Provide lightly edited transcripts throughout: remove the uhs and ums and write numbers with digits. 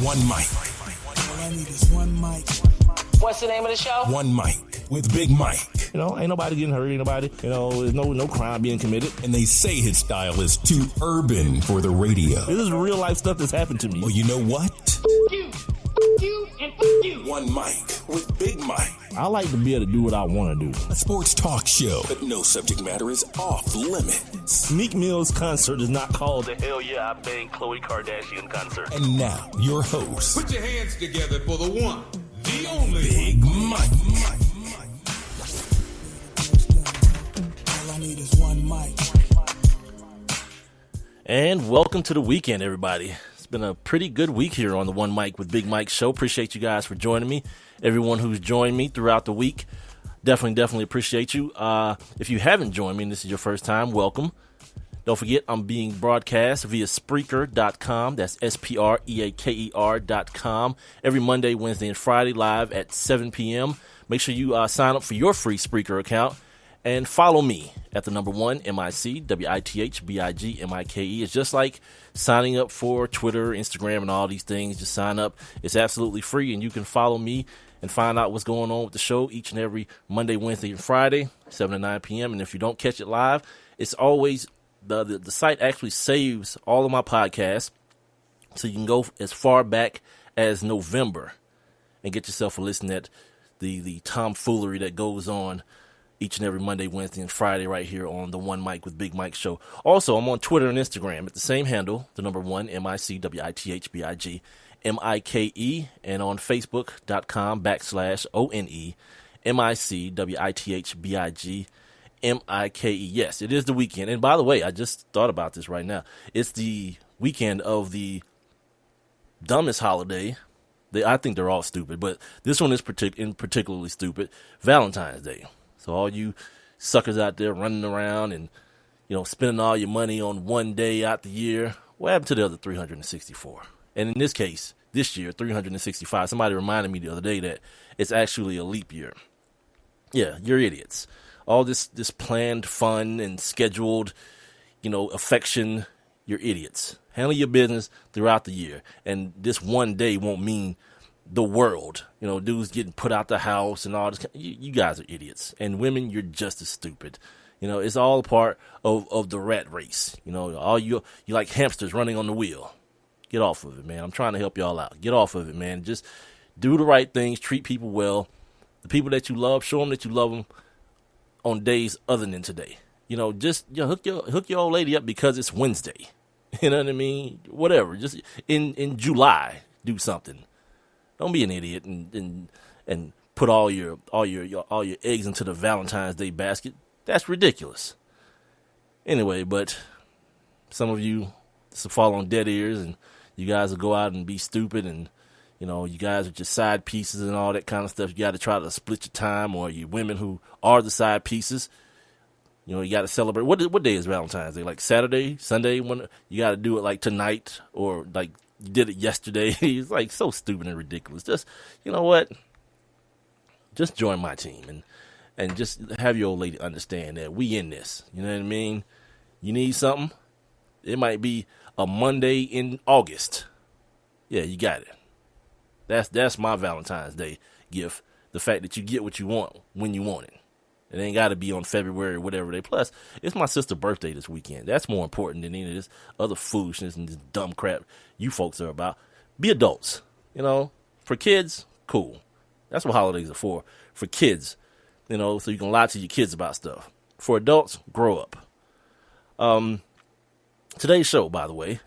One mic. All I need is one mic. What's the name of the show? One mic with Big Mike. You know, ain't nobody getting hurt, ain't nobody, there's no crime being committed. And they say his style is too urban for the radio. This is real life stuff that's happened to me. Well, you know what? You, and you. One mic with Big Mike. I like to be able to do what I want to do. A sports talk show, but no subject matter is off limits. Meek Mill's concert is not called the Hell Yeah, I Banged Khloe Kardashian concert. And now, your host. Put your hands together for the one, the only Big Mike. All I need is one mic. And welcome to the weekend, everybody. It's been a pretty good week here on the One Mic with Big Mike show. Appreciate you guys for joining me. Everyone who's joined me throughout the week, definitely appreciate you. If you haven't joined me and this is your first time, welcome. Don't forget, I'm being broadcast via Spreaker.com. That's Spreaker.com. Every Monday, Wednesday, and Friday live at 7 p.m. Make sure you sign up for your free Spreaker account. And follow me at the number one, MICWITHBIGMIKE. It's just like signing up for Twitter, Instagram, and all these things. Just sign up. It's absolutely free, and you can follow me and find out what's going on with the show each and every Monday, Wednesday, and Friday, 7 to 9 p.m. And if you don't catch it live, it's always the site actually saves all of my podcasts, so you can go as far back as November and get yourself a listen at the tomfoolery that goes on each and every Monday, Wednesday, and Friday right here on the One Mic with Big Mike show. Also, I'm on Twitter and Instagram at the same handle, the number one, MICWITHBIGMIKE, and on Facebook.com/ONE, MICWITHBIGMIKE. Yes, it is the weekend. And by the way, I just thought about this right now. It's the weekend of the dumbest holiday. I think they're all stupid, but this one is particularly stupid, Valentine's Day. So all you suckers out there running around and, spending all your money on one day out the year, what happened to the other 364? And in this case, this year, 365, somebody reminded me the other day that it's actually a leap year. Yeah, you're idiots. All this planned fun and scheduled, affection, you're idiots. Handle your business throughout the year. And this one day won't mean the world. Dudes getting put out the house and all this. You guys are idiots. And women, you're just as stupid. It's all a part of the rat race. All you like hamsters running on the wheel. Get off of it, man. I'm trying to help y'all out. Get off of it, man. Just do the right things. Treat people well. The people that you love, show them that you love them on days other than today. Just hook your old lady up because it's Wednesday. You know what I mean? Whatever. Just in July, do something. Don't be an idiot and put all your eggs into the Valentine's Day basket. That's ridiculous. Anyway, but some of you, this will fall on dead ears, and you guys will go out and be stupid, and you guys are just side pieces and all that kind of stuff. You got to try to split your time, or you women who are the side pieces. You got to celebrate. What day is Valentine's Day? Like Saturday, Sunday? When you got to do it like tonight, or like you did it yesterday. It's like so stupid and ridiculous. Just, you know what? Just join my team and just have your old lady understand that we in this. You know what I mean? You need something? It might be a Monday in August. Yeah, you got it. That's my Valentine's Day gift. The fact that you get what you want when you want it. It ain't got to be on February or whatever day. Plus, it's my sister's birthday this weekend. That's more important than any of this other foolishness and this dumb crap you folks are about. Be adults. For kids, cool. That's what holidays are for. For kids, so you can lie to your kids about stuff. For adults, grow up. Today's show, by the way,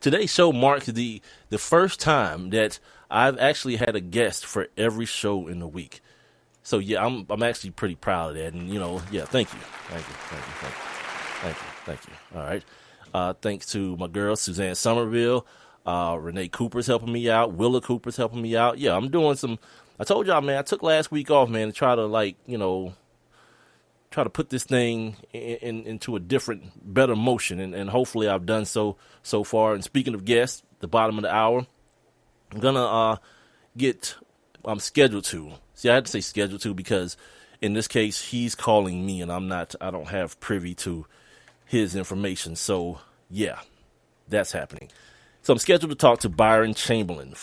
today's show marks the first time that I've actually had a guest for every show in the week. So yeah, I'm actually pretty proud of that, and thank you. All right, thanks to my girl Suzanne Somerville, Renee Cooper's helping me out, Willa Cooper's helping me out. Yeah, I'm doing some. I told y'all, man, I took last week off, man, to try to try to put this thing into a different, better motion, and hopefully I've done so far. And speaking of guests, the bottom of the hour, I'm gonna I'm scheduled to. See, I had to say scheduled to because in this case, he's calling me and I don't have privy to his information. So yeah, that's happening. So I'm scheduled to talk to Byron Chamberlain,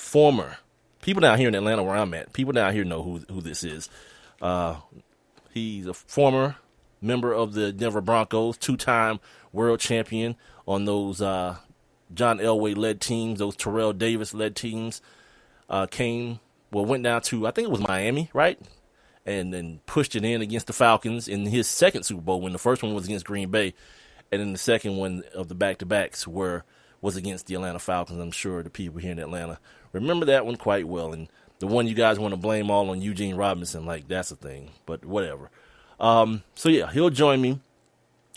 people down here in Atlanta where I'm at. People down here know who this is. He's a former member of the Denver Broncos, 2-time world champion on those John Elway-led teams, those Terrell Davis-led teams. Went down to, I think it was Miami, right? And then pushed it in against the Falcons in his second Super Bowl win. The first one was against Green Bay, and then the second one of the back-to-backs was against the Atlanta Falcons. I'm sure the people here in Atlanta remember that one quite well. And the one you guys want to blame all on Eugene Robinson, like that's a thing, but whatever. So yeah, he'll join me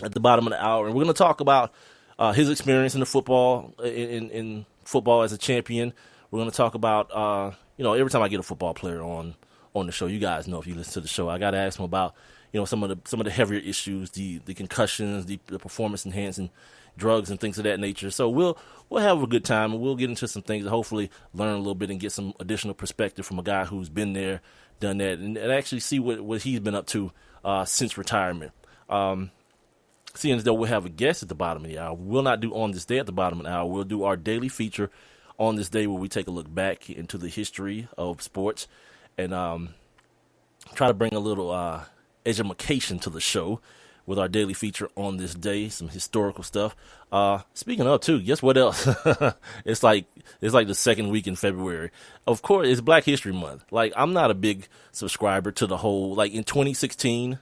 at the bottom of the hour, and we're going to talk about his experience in the football, in football as a champion. We're going to talk about, every time I get a football player on the show, you guys know if you listen to the show, I got to ask him about, some of the heavier issues, the concussions, the performance enhancing drugs and things of that nature. So we'll have a good time, and we'll get into some things and hopefully learn a little bit and get some additional perspective from a guy who's been there, done that, and actually see what he's been up to since retirement. Seeing as though we'll have a guest at the bottom of the hour, we'll not do On This Day at the bottom of the hour. We'll do our daily feature On This Day, where we take a look back into the history of sports and try to bring a little education to the show with our daily feature On This Day, some historical stuff. Speaking of, too, guess what else? It's like the second week in February. Of course, it's Black History Month. Like, I'm not a big subscriber to the whole, like, in 2016,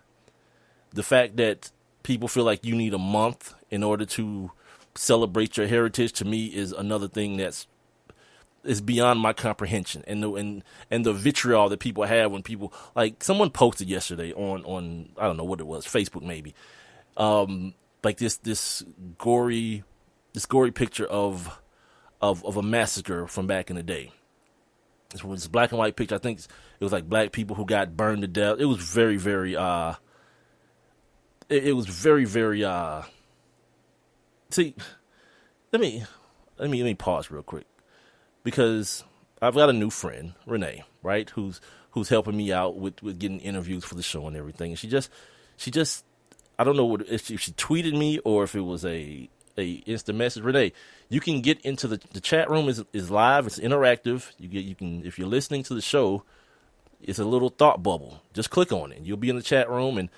the fact that people feel like you need a month in order to celebrate your heritage, to me, is another thing is beyond my comprehension. And the vitriol that people have when people, like, someone posted yesterday on I don't know what it was, Facebook maybe, like this gory picture of a massacre from back in the day. It was a black and white picture. I think it was like black people who got burned to death. It was very, very see, let me pause real quick, because I've got a new friend, Renee, right, who's helping me out with getting interviews for the show and everything. And she just I don't know if she tweeted me or if it was a instant message. Renee, you can get into the chat room is live, it's interactive. You can, if you're listening to the show, it's a little thought bubble. Just click on it. You'll be in the chat room, and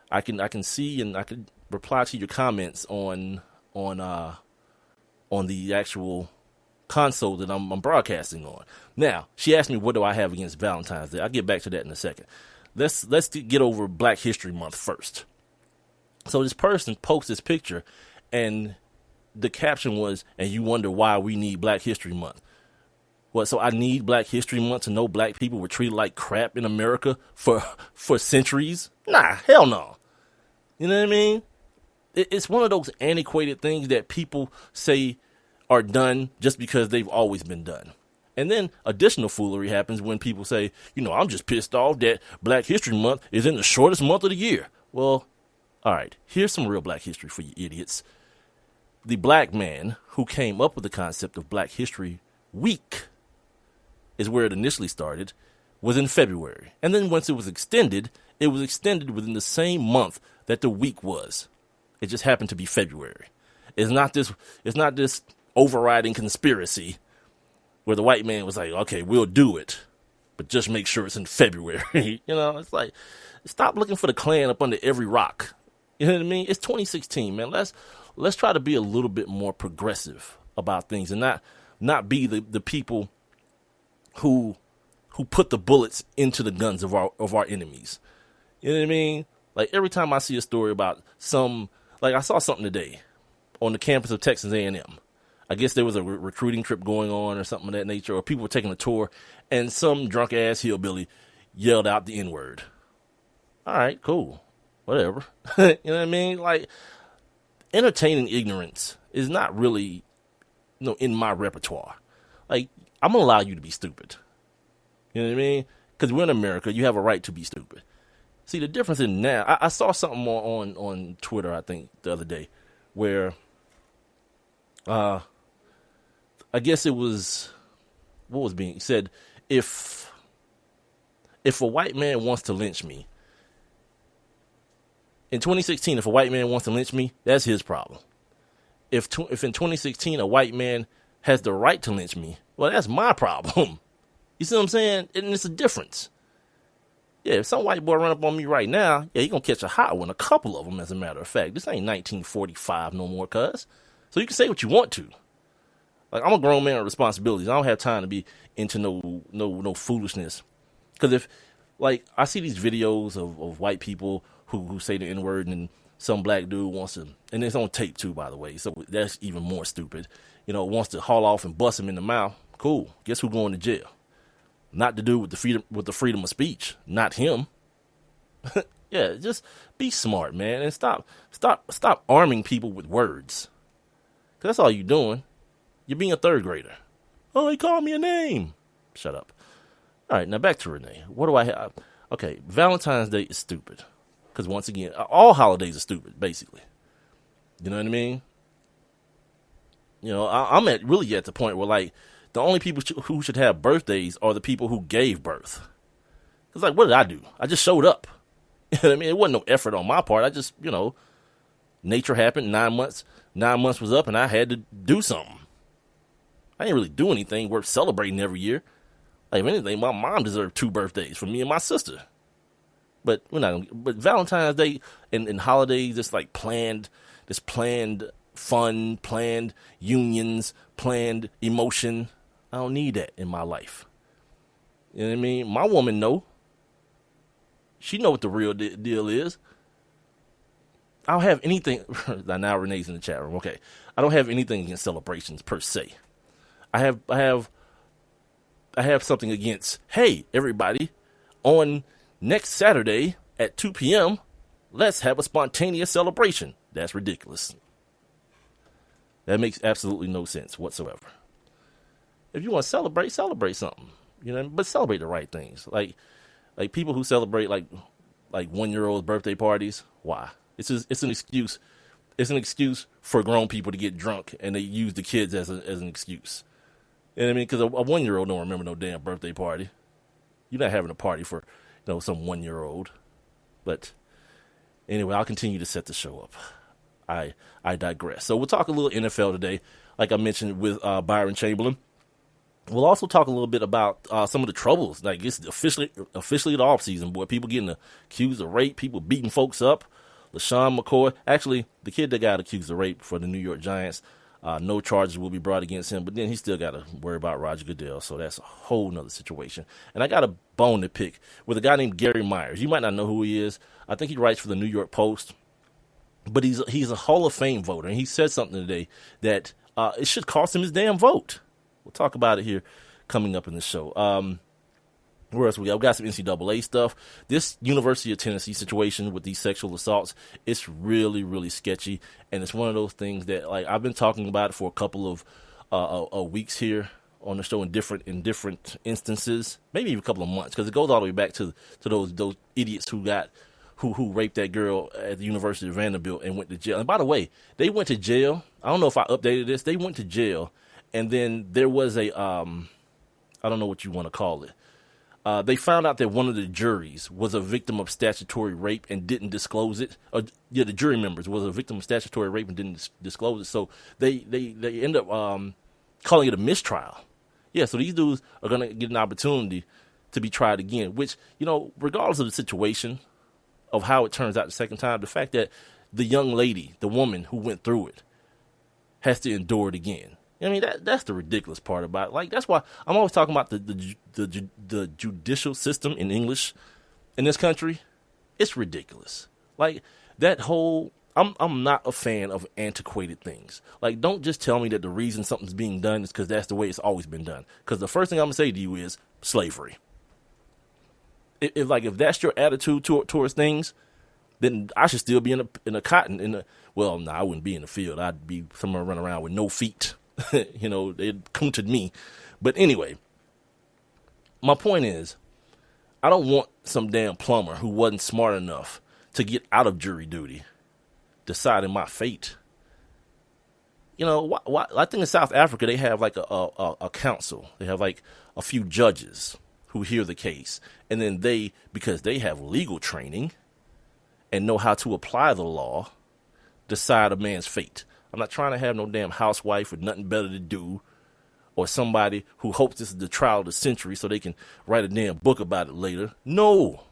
I can see and I can reply to your comments on the actual console that I'm broadcasting on. Now, she asked me, what do I have against Valentine's Day? I'll get back to that in a second. Let's get over Black History Month first. So this person posts this picture, and the caption was, and you wonder why we need Black History Month. What, so I need Black History Month to know black people were treated like crap in America for centuries? Nah, hell no. You know what I mean? It's one of those antiquated things that people say are done just because they've always been done. And then additional foolery happens when people say, I'm just pissed off that Black History Month is in the shortest month of the year. Well, all right, here's some real black history for you idiots. The black man who came up with the concept of Black History Week is where it initially started, was in February. And then once it was extended within the same month that the week was. It just happened to be February. It's not this overriding conspiracy where the white man was like, okay, we'll do it, but just make sure it's in February. It's like, stop looking for the Klan up under every rock. You know what I mean? It's 2016, man. Let's try to be a little bit more progressive about things and not be the people who put the bullets into the guns of our enemies. You know what I mean? Like, every time I see a story about I saw something today on the campus of Texas A&M. I guess there was a recruiting trip going on or something of that nature, or people were taking a tour, and some drunk-ass hillbilly yelled out the N-word. All right, cool. Whatever. You know what I mean? Like, entertaining ignorance is not really, in my repertoire. Like, I'm going to allow you to be stupid. You know what I mean? Because we're in America, you have a right to be stupid. See, the difference in now, I saw something more on Twitter, I think, the other day, where I guess it was, what was being said, if a white man wants to lynch me, in 2016, if a white man wants to lynch me, that's his problem. If in 2016 a white man has the right to lynch me, well, that's my problem. You see what I'm saying? And it's a difference. Yeah, if some white boy run up on me right now, yeah, he gonna catch a hot one, a couple of them, as a matter of fact. This ain't 1945 no more, cuz. So you can say what you want to. Like, I'm a grown man with responsibilities. I don't have time to be into no foolishness. Because if, like, I see these videos of white people who say the N-word, and some black dude wants to, and it's on tape too, by the way, so that's even more stupid, wants to haul off and bust him in the mouth. Cool. Guess who's going to jail? Not the dude with the freedom of speech. Not him. Yeah, just be smart, man, and stop arming people with words. 'Cause that's all you're doing. You're being a third grader. Oh, he called me a name. Shut up. All right, now back to Renee. What do I have? Okay, Valentine's Day is stupid. Because once again, all holidays are stupid, basically. You know what I mean? I'm really at the point where, like, the only people who should have birthdays are the people who gave birth. It's like, what did I do? I just showed up. You know what I mean? It wasn't no effort on my part. I just, nature happened. 9 months was up, and I had to do something. I didn't really do anything worth celebrating every year. Like, if anything, my mom deserved 2 birthdays for me and my sister. But but Valentine's Day and holidays, it's like planned fun, planned unions, planned emotion. I don't need that in my life. You know what I mean? My woman know. She know what the real deal is. I don't have anything. Now Renee's in the chat room. Okay, I don't have anything against celebrations per se. I have something against. Hey, everybody, on next Saturday at 2 p.m., let's have a spontaneous celebration. That's ridiculous. That makes absolutely no sense whatsoever. If you want to celebrate something, but celebrate the right things. Like people who celebrate like 1-year-old birthday parties. Why? It's an excuse. It's an excuse for grown people to get drunk, and they use the kids as an excuse. You know what I mean? Because a 1-year-old don't remember no damn birthday party. You're not having a party for some 1-year-old. But anyway, I'll continue to set the show up. I digress. So we'll talk a little NFL today, like I mentioned with Byron Chamberlain. We'll also talk a little bit about some of the troubles. Like, it's officially the offseason, boy. People getting accused of rape, people beating folks up. LaShawn McCoy, actually, the kid that got accused of rape for the New York Giants, no charges will be brought against him, but then he still got to worry about Roger Goodell, so that's a whole nother situation. And I got a bone to pick with a guy named Gary Myers. You might not know who he is. I think he writes for the New York Post, but he's a Hall of Fame voter, and he said something today that it should cost him his damn vote. We'll talk about it here coming up in the show. Where else we got? We got some NCAA stuff. This University of Tennessee situation with these sexual assaults, it's really, really sketchy. And it's one of those things that, like, I've been talking about it for a couple of weeks here on the show in different instances, maybe even a couple of months, because it goes all the way back to those idiots who raped that girl at the University of Vanderbilt and went to jail. And by the way, they went to jail. I don't know if I updated this. They went to jail, and then there was a I don't know what you want to call it. They found out that one of the juries was a victim of statutory rape and didn't disclose it. The jury members was a victim of statutory rape and didn't disclose it. So they end up calling it a mistrial. Yeah, so these dudes are going to get an opportunity to be tried again, which, regardless of the situation of how it turns out the second time, the fact that the young lady, the woman who went through it, has to endure it again. I mean, that's the ridiculous part about it. Like, that's why I'm always talking about the judicial system in English in this country. It's ridiculous. Like, that whole, I'm not a fan of antiquated things. Like, don't just tell me that the reason something's being done is because that's the way it's always been done. Because the first thing I'm going to say to you is slavery. If that's your attitude towards things, then I should still be in a cotton, I wouldn't be in the field. I'd be somewhere running around with no feet. They'd come to me. But anyway, my point is, I don't want some damn plumber who wasn't smart enough to get out of jury duty deciding my fate. I think in South Africa they have like a council. They have like a few judges who hear the case, and then because they have legal training and know how to apply the law, decide a man's fate. I'm not trying to have no damn housewife with nothing better to do or somebody who hopes this is the trial of the century so they can write a damn book about it later. No.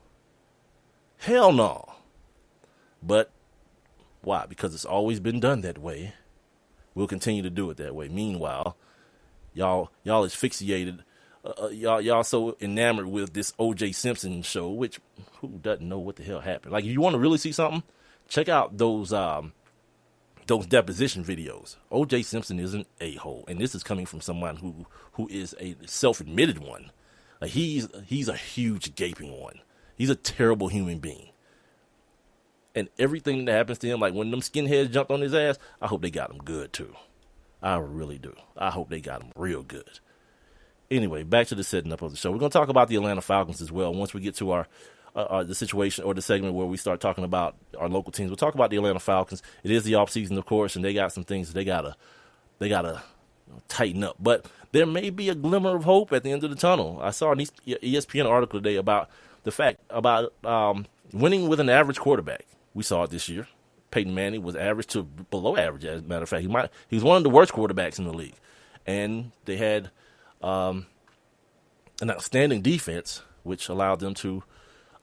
Hell no. But why? Because it's always been done that way. We'll continue to do it that way. Meanwhile, y'all is fixated. Y'all so enamored with this O.J. Simpson show, which who doesn't know what the hell happened? Like, if you want to really see something, check out those deposition videos. O.J. Simpson is an a-hole, and this is coming from someone who is a self-admitted one. Like, he's a huge gaping one. He's a terrible human being. And everything that happens to him, like when them skinheads jumped on his ass, I hope they got him good too. I really do. I hope they got him real good. Anyway, back to the setting up of the show. We're going to talk about the Atlanta Falcons as well. Once we get to our the situation or the segment where we start talking about our local teams, we'll talk about the Atlanta Falcons. It is the offseason, of course, and they got some things they gotta tighten up. But there may be a glimmer of hope at the end of the tunnel. I saw an ESPN article today about the fact about winning with an average quarterback. We saw it this year. Peyton Manning was average to below average, as a matter of fact. He was one of the worst quarterbacks in the league. And they had an outstanding defense, which allowed them to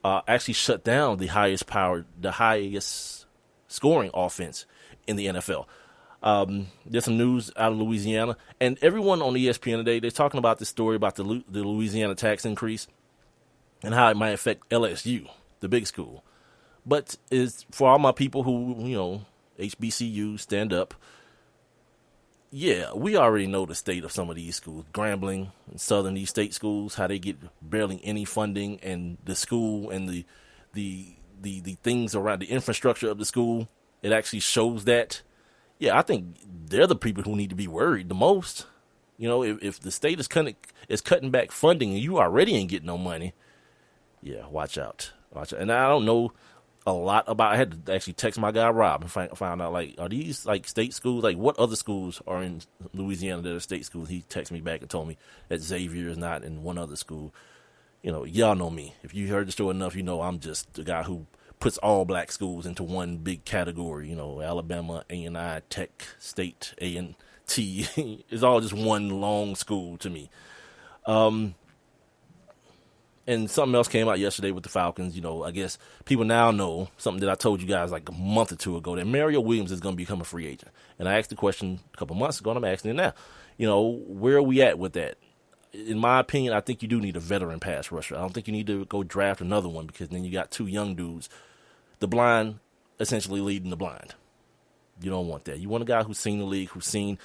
actually shut down the highest scoring offense in the NFL. There's some news out of Louisiana. And everyone on ESPN today, they're talking about this story about the Louisiana tax increase and how it might affect LSU, the big school. But is for all my people who, HBCU, stand up. Yeah, we already know the state of some of these schools. Grambling and Southern East State schools, how they get barely any funding, and the school and the things around the infrastructure of the school, it actually shows that. Yeah, I think they're the people who need to be worried the most. If the state is cutting back funding and you already ain't getting no money, yeah, watch out. And I don't know a lot about. I had to actually text my guy Rob and find out, like, are these like state schools? Like, what other schools are in Louisiana that are state schools? He texted me back and told me that Xavier is not in one other school. Y'all know me. If you heard the show enough, I'm just the guy who puts all black schools into one big category. Alabama, A&I, Tech, State, A&T. It's all just one long school to me. And something else came out yesterday with the Falcons. I guess people now know something that I told you guys like a month or two ago, that Mario Williams is going to become a free agent. And I asked the question a couple months ago, and I'm asking it now. Where are we at with that? In my opinion, I think you do need a veteran pass rusher. I don't think you need to go draft another one, because then you got two young dudes, the blind essentially leading the blind. You don't want that. You want a guy who's seen the league, who's seen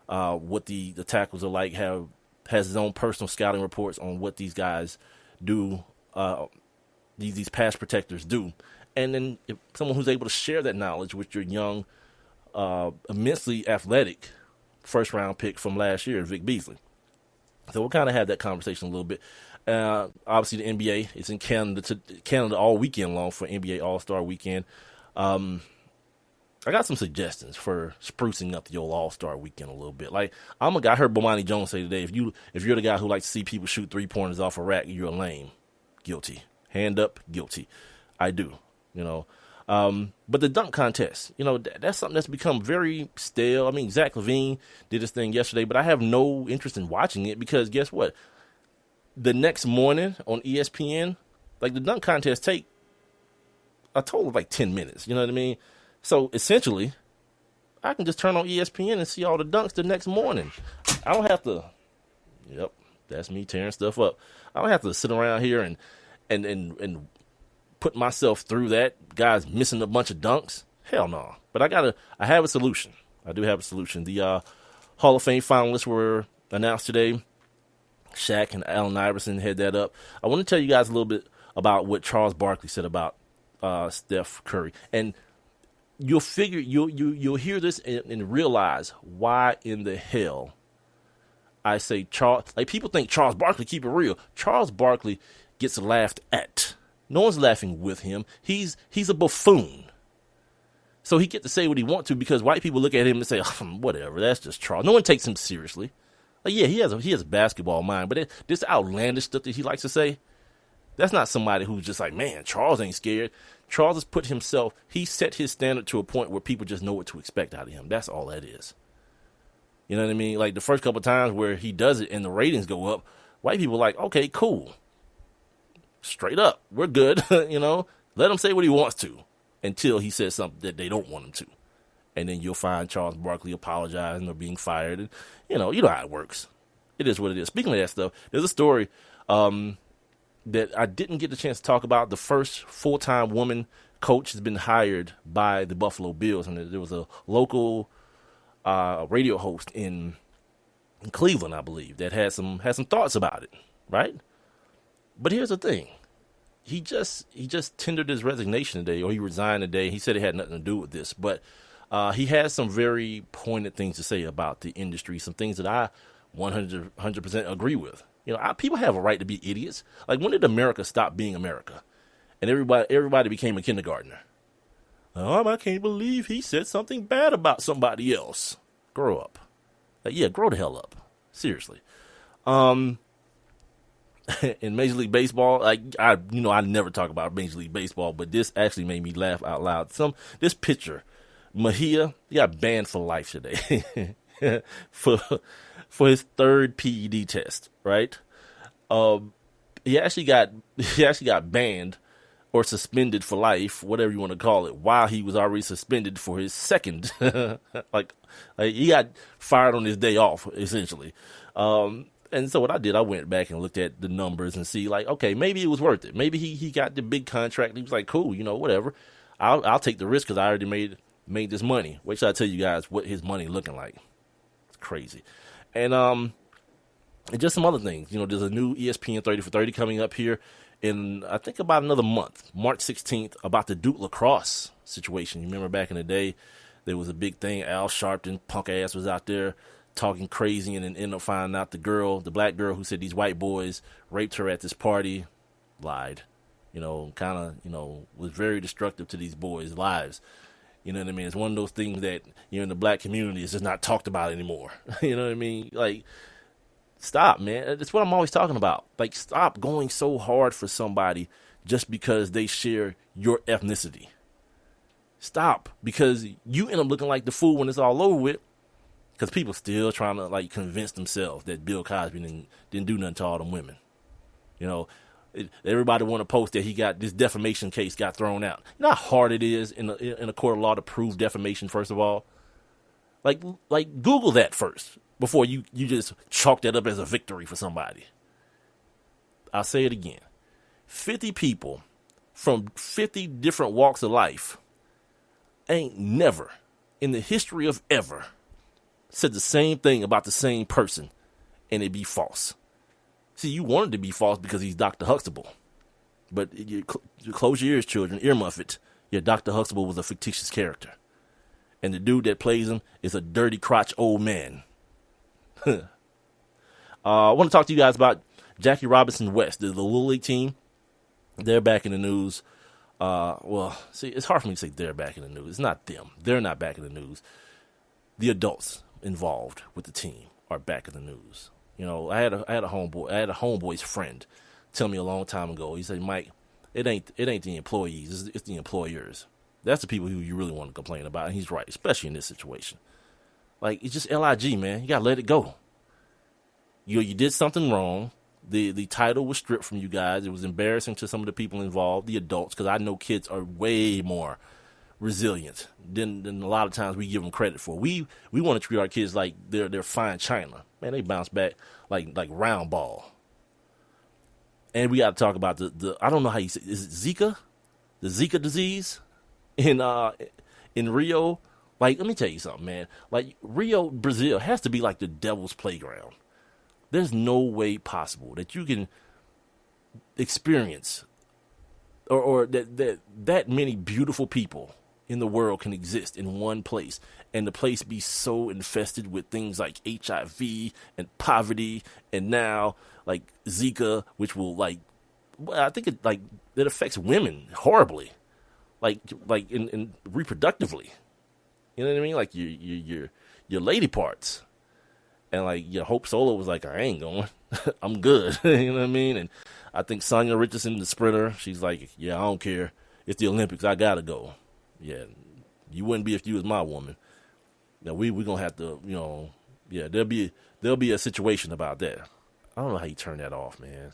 what the tackles are like, has his own personal scouting reports on what these guys do, these pass protectors do. And then if someone who's able to share that knowledge with your young, immensely athletic first-round pick from last year, Vic Beasley. So we'll kind of have that conversation a little bit. Obviously, the NBA is in Canada all weekend long for NBA All-Star Weekend. I got some suggestions for sprucing up the old All-Star Weekend a little bit. Like, I'm a guy, I heard Bomani Jones say today, if you're the guy who likes to see people shoot three-pointers off a rack, you're a lame. Guilty. Hand up, guilty. I do, But the dunk contest, that's something that's become very stale. I mean, Zach LaVine did his thing yesterday, but I have no interest in watching it, because guess what? The next morning on ESPN, like, the dunk contest take a total of like 10 minutes. You know what I mean? So essentially, I can just turn on ESPN and see all the dunks the next morning. I don't have to. Yep, that's me tearing stuff up. I don't have to sit around here and put myself through that. Guys missing a bunch of dunks. Hell no. But I have a solution. I do have a solution. The Hall of Fame finalists were announced today. Shaq and Allen Iverson had that up. I want to tell you guys a little bit about what Charles Barkley said about Steph Curry. And you'll hear this and realize why in the hell I say Charles. Like, people think Charles Barkley, keep it real. Charles Barkley gets laughed at. No one's laughing with him. He's a buffoon. So he get to say what he wants to, because white people look at him and say, whatever, that's just Charles. No one takes him seriously. Like, yeah, he has a basketball mind, but this outlandish stuff that he likes to say, that's not somebody who's just like, man, Charles ain't scared. Charles has put himself, he set his standard to a point where people just know what to expect out of him. That's all that is. You know what I mean? Like the first couple of times where he does it and the ratings go up, white people are like, okay, cool. Straight up, we're good. Let him say what he wants to until he says something that they don't want him to. And then you'll find Charles Barkley apologizing or being fired. And, you know how it works. It is what it is. Speaking of that stuff, there's a story that I didn't get the chance to talk about. The first full-time woman coach has been hired by the Buffalo Bills. And there was a local radio host in Cleveland, I believe, that had some thoughts about it, right? But here's the thing. He just tendered his resignation today, or he resigned today. He said it had nothing to do with this, but he has some very pointed things to say about the industry, some things that I 100% agree with. People have a right to be idiots. Like, when did America stop being America? And everybody became a kindergartner. Oh, I can't believe he said something bad about somebody else. Grow up. Grow the hell up. Seriously. In Major League Baseball, I never talk about Major League Baseball, but this actually made me laugh out loud. This pitcher, Mejia, he got banned for life today for his third PED test, right? He actually got banned or suspended for life, whatever you want to call it, while he was already suspended for his second. like he got fired on his day off, essentially. And so what I did, I went back and looked at the numbers and see, okay, maybe it was worth it. Maybe he got the big contract. He was like, cool, whatever. I'll take the risk because I already made this money. Wait till I tell you guys what his money looking like. It's crazy. And just some other things. There's a new ESPN 30 for 30 coming up here in, I think, about another month, March 16th, about the Duke lacrosse situation. You remember back in the day, there was a big thing. Al Sharpton, punk ass, was out there talking crazy, and then ended up finding out the black girl who said these white boys raped her at this party, lied. Was very destructive to these boys' lives. You know what I mean? It's one of those things that, in the black community, it's just not talked about anymore. You know what I mean? Stop, man. That's what I'm always talking about. Stop going so hard for somebody just because they share your ethnicity. Stop, because you end up looking like the fool when it's all over with, because people still trying to, convince themselves that Bill Cosby didn't do nothing to all them women. Everybody want to post that he got this defamation case got thrown out. You know how hard it is in a court of law to prove defamation, first of all? Google that first before you just chalk that up as a victory for somebody. I'll say it again. 50 people from 50 different walks of life ain't never in the history of ever said the same thing about the same person and it be false. See, you wanted to be false because he's Dr. Huxtable. But you close your ears, children, earmuff it. Yeah, Dr. Huxtable was a fictitious character. And the dude that plays him is a dirty crotch old man. I want to talk to you guys about Jackie Robinson West, the Little League team. They're back in the news. It's hard for me to say they're back in the news. It's not them. They're not back in the news. The adults involved with the team are back in the news. I had a homeboy's friend tell me a long time ago. He said, Mike, it ain't the employees, it's the employers. That's the people who you really want to complain about. And he's right, especially in this situation. It's just LIG, man. You gotta let it go. You did something wrong. The title was stripped from you guys. It was embarrassing to some of the people involved, the adults, because I know kids are way more resilient than a lot of times we give them credit for. We want to treat our kids like they're fine china. Man, they bounce back like round ball. And we got to talk about the I don't know how you say, is it Zika? The Zika disease in Rio. Let me tell you something, man. Rio, Brazil has to be like the devil's playground. There's no way possible that you can experience or that many beautiful people in the world can exist in one place, and the place be so infested with things like HIV and poverty, and now Zika, which will I think it affects women horribly, in reproductively. You know what I mean? Your lady parts, and your Hope Solo was like, I ain't going, I'm good. You know what I mean? And I think Sonia Richardson, the sprinter, she's like, yeah, I don't care. It's the Olympics. I gotta go. Yeah, you wouldn't be if you was my woman. Now we're gonna have to, Yeah, there'll be a situation about that. I don't know how you turn that off, man.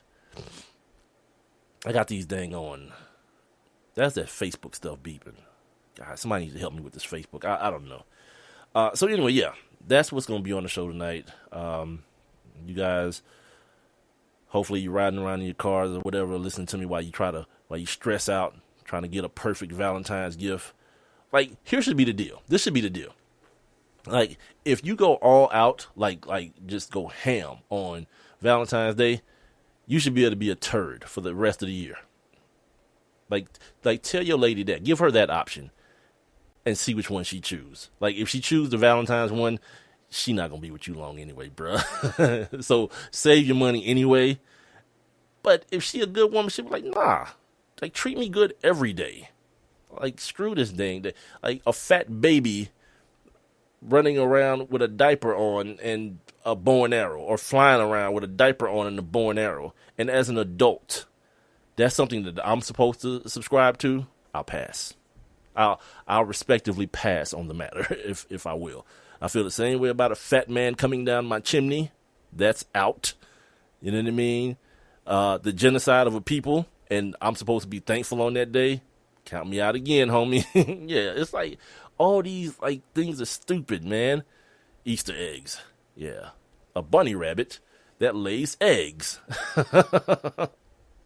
I got these dang on. That's that Facebook stuff beeping. God, somebody needs to help me with this Facebook. I don't know. So anyway, yeah, that's what's going to be on the show tonight. You guys, hopefully you're riding around in your cars or whatever, listening to me while you stress out, trying to get a perfect Valentine's gift. Like, here should be the deal. This should be the deal. Like, if you go all out, like just go ham on Valentine's Day, you should be able to be a turd for the rest of the year. Like tell your lady that. Give her that option and see which one she choose. Like, if she choose the Valentine's one, she not going to be with you long anyway, bruh. So save your money anyway. But if she a good woman, she'll be like, nah, like, treat me good every day. Like, screw this thing. Like, a fat baby running around with a diaper on and a bow and arrow, or flying around with a diaper on and a bow and arrow. And as an adult, that's something that I'm supposed to subscribe to. I'll pass. I'll respectively pass on the matter, if I will. I feel the same way about a fat man coming down my chimney. That's out. You know what I mean? The genocide of a people, and I'm supposed to be thankful on that day. Count me out again, homie. Yeah, it's like all these like things are stupid, man. Easter eggs. Yeah. A bunny rabbit that lays eggs.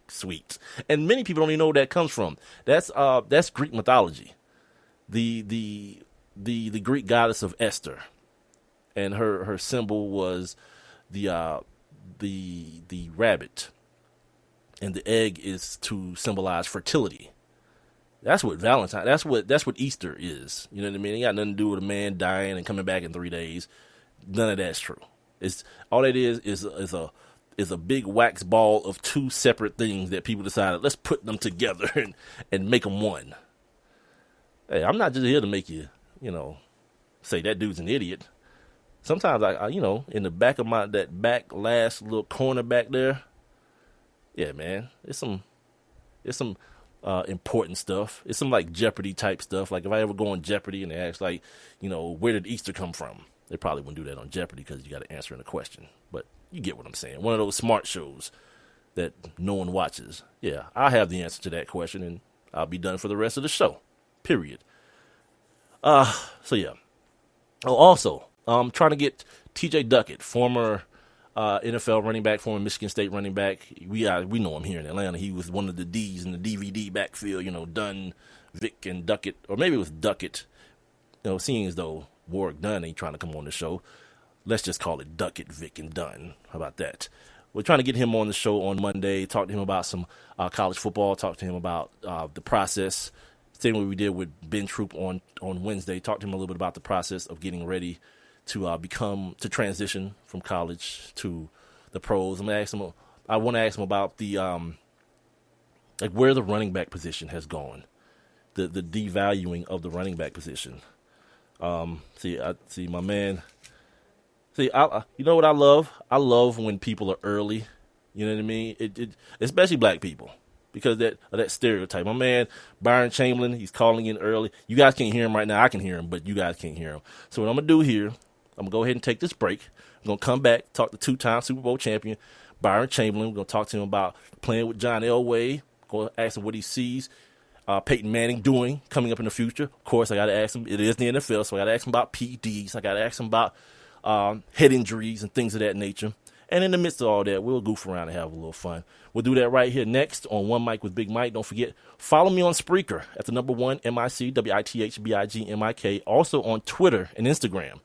Sweet. And many people don't even know where that comes from. That's Greek mythology. The Greek goddess of Esther, and her symbol was the rabbit, and the egg is to symbolize fertility. That's what Valentine. That's what Easter is. You know what I mean? It got nothing to do with a man dying and coming back in 3 days. None of that's true. It's all it is a big wax ball of two separate things that people decided, let's put them together and make them one. Hey, I'm not just here to make you, say that dude's an idiot. Sometimes I in the back of that back last little corner back there, yeah, man, it's some important stuff. It's some like Jeopardy type stuff. Like if I ever go on Jeopardy and they ask like, where did Easter come from? They probably wouldn't do that on Jeopardy because you got to answer in a question. But you get what I'm saying. One of those smart shows that no one watches. Yeah, I have the answer to that question, and I'll be done for the rest of the show. Period. So yeah. Oh, also, trying to get T.J. Duckett, former NFL running back, former Michigan State running back. We know him here in Atlanta. He was one of the D's in the DVD backfield. Dunn, Vick, and Duckett, or maybe it was Duckett. Seeing as though Warwick Dunn ain't trying to come on the show, let's just call it Duckett, Vick, and Dunn. How about that? We're trying to get him on the show on Monday, talk to him about some college football, talk to him about the process. Same way we did with Ben Troop on Wednesday. Talk to him a little bit about the process of getting ready to transition from college to the pros. I want to ask him about the where the running back position has gone, the devaluing of the running back position. See my man. See, you know what I love? I love when people are early. You know what I mean? It especially black people. Because of that stereotype. My man, Byron Chamberlain, he's calling in early. You guys can't hear him right now. I can hear him, but you guys can't hear him. So what I'm going to do here, I'm going to go ahead and take this break. I'm going to come back, talk to two-time Super Bowl champion Byron Chamberlain. We're going to talk to him about playing with John Elway. Going to ask him what he sees Peyton Manning doing coming up in the future. Of course, I got to ask him. It is the NFL, so I got to ask him about PEDs. I got to ask him about head injuries and things of that nature. And in the midst of all that, we'll goof around and have a little fun. We'll do that right here next on One Mic with Big Mike. Don't forget, follow me on Spreaker at the number 1 MIC, WITHBIGMIK. Also on Twitter and Instagram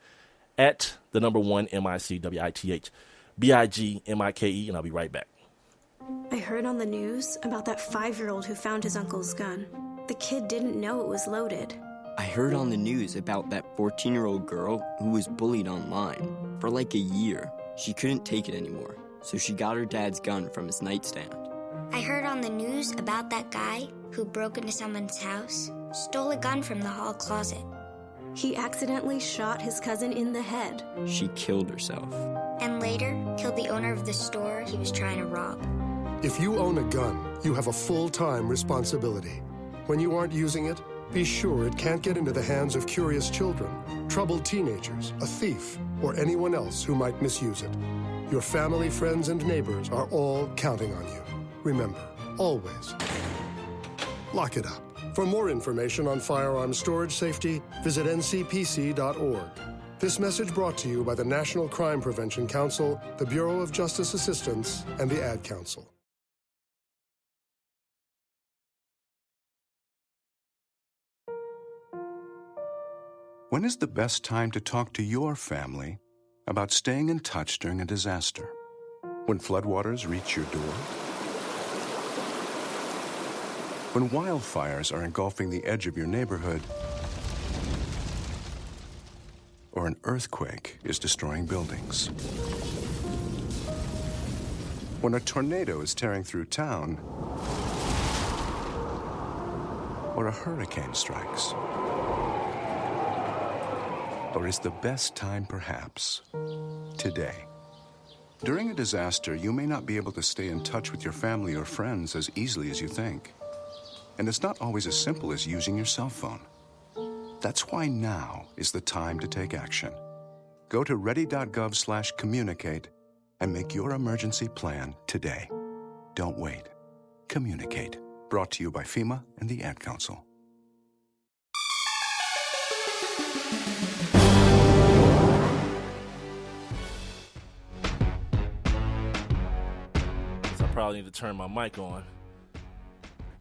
at the number 1 MIC, WITHBIGMIKE. And I'll be right back. I heard on the news about that 5-year-old who found his uncle's gun. The kid didn't know it was loaded. I heard on the news about that 14-year-old girl who was bullied online for like a year. She couldn't take it anymore, so she got her dad's gun from his nightstand. I heard on the news about that guy who broke into someone's house, stole a gun from the hall closet. He accidentally shot his cousin in the head. She killed herself. And later, killed the owner of the store he was trying to rob. If you own a gun, you have a full-time responsibility. When you aren't using it, be sure it can't get into the hands of curious children, troubled teenagers, a thief, or anyone else who might misuse it. Your family, friends, and neighbors are all counting on you. Remember, always, lock it up. For more information on firearm storage safety, visit ncpc.org. This message brought to you by the National Crime Prevention Council, the Bureau of Justice Assistance, and the Ad Council. When is the best time to talk to your family about staying in touch during a disaster? When floodwaters reach your door? When wildfires are engulfing the edge of your neighborhood? Or an earthquake is destroying buildings? When a tornado is tearing through town? Or a hurricane strikes? Or is the best time perhaps today? During a disaster, you may not be able to stay in touch with your family or friends as easily as you think. And it's not always as simple as using your cell phone. That's why now is the time to take action. Go to ready.gov/communicate and make your emergency plan today. Don't wait. Communicate. Brought to you by FEMA and the Ad Council. I probably need to turn my mic on.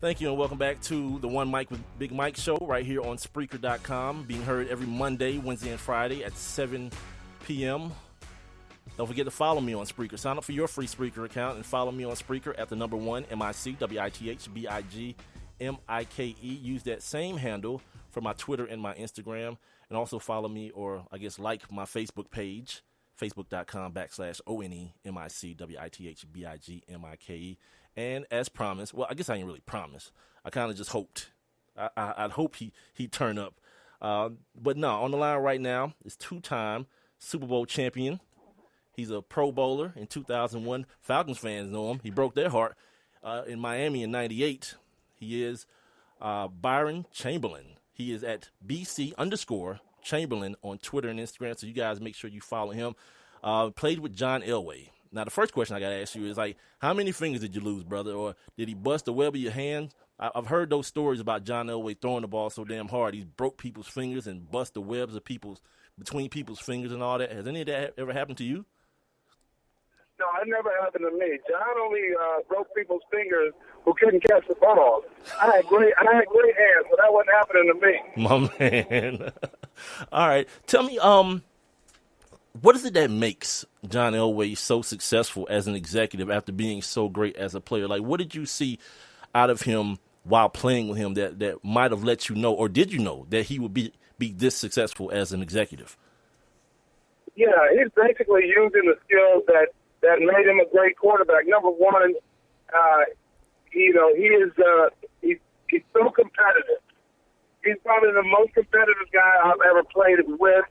Thank you and welcome back to the One Mic with Big Mike show right here on Spreaker.com, being heard every Monday, Wednesday, and Friday at 7 p.m. Don't forget to follow me on Spreaker. Sign up for your free Spreaker account and follow me on Spreaker at the number 1, MICWITHBIGMIKE. Use that same handle for my Twitter and my Instagram, and also follow me, or I guess like my Facebook page, facebook.com/ONEMICWITHBIGMIKE. And as promised, well, I guess I ain't really promised. I kind of just hoped. I'd hope he'd turn up. But no, on the line right now is two-time Super Bowl champion. He's a Pro Bowler in 2001. Falcons fans know him. He broke their heart in Miami in 98. He is Byron Chamberlain. He is at BC_Chamberlain on Twitter and Instagram, so you guys make sure you follow him. Played with John Elway. Now, the first question I got to ask you is, like, how many fingers did you lose, brother? Or did he bust the web of your hand? I've heard those stories about John Elway throwing the ball so damn hard. He broke people's fingers and bust the webs of between people's fingers and all that. Has any of that ever happened to you? No, it never happened to me. John only broke people's fingers who couldn't catch the ball. I had great hands, but that wasn't happening to me. My man. All right. Tell me, what is it that makes John Elway so successful as an executive after being so great as a player? Like, what did you see out of him while playing with him that might have let you know, or did you know, that he would be this successful as an executive? Yeah, he's basically using the skills that made him a great quarterback. Number one, he's so competitive. He's probably the most competitive guy I've ever played with.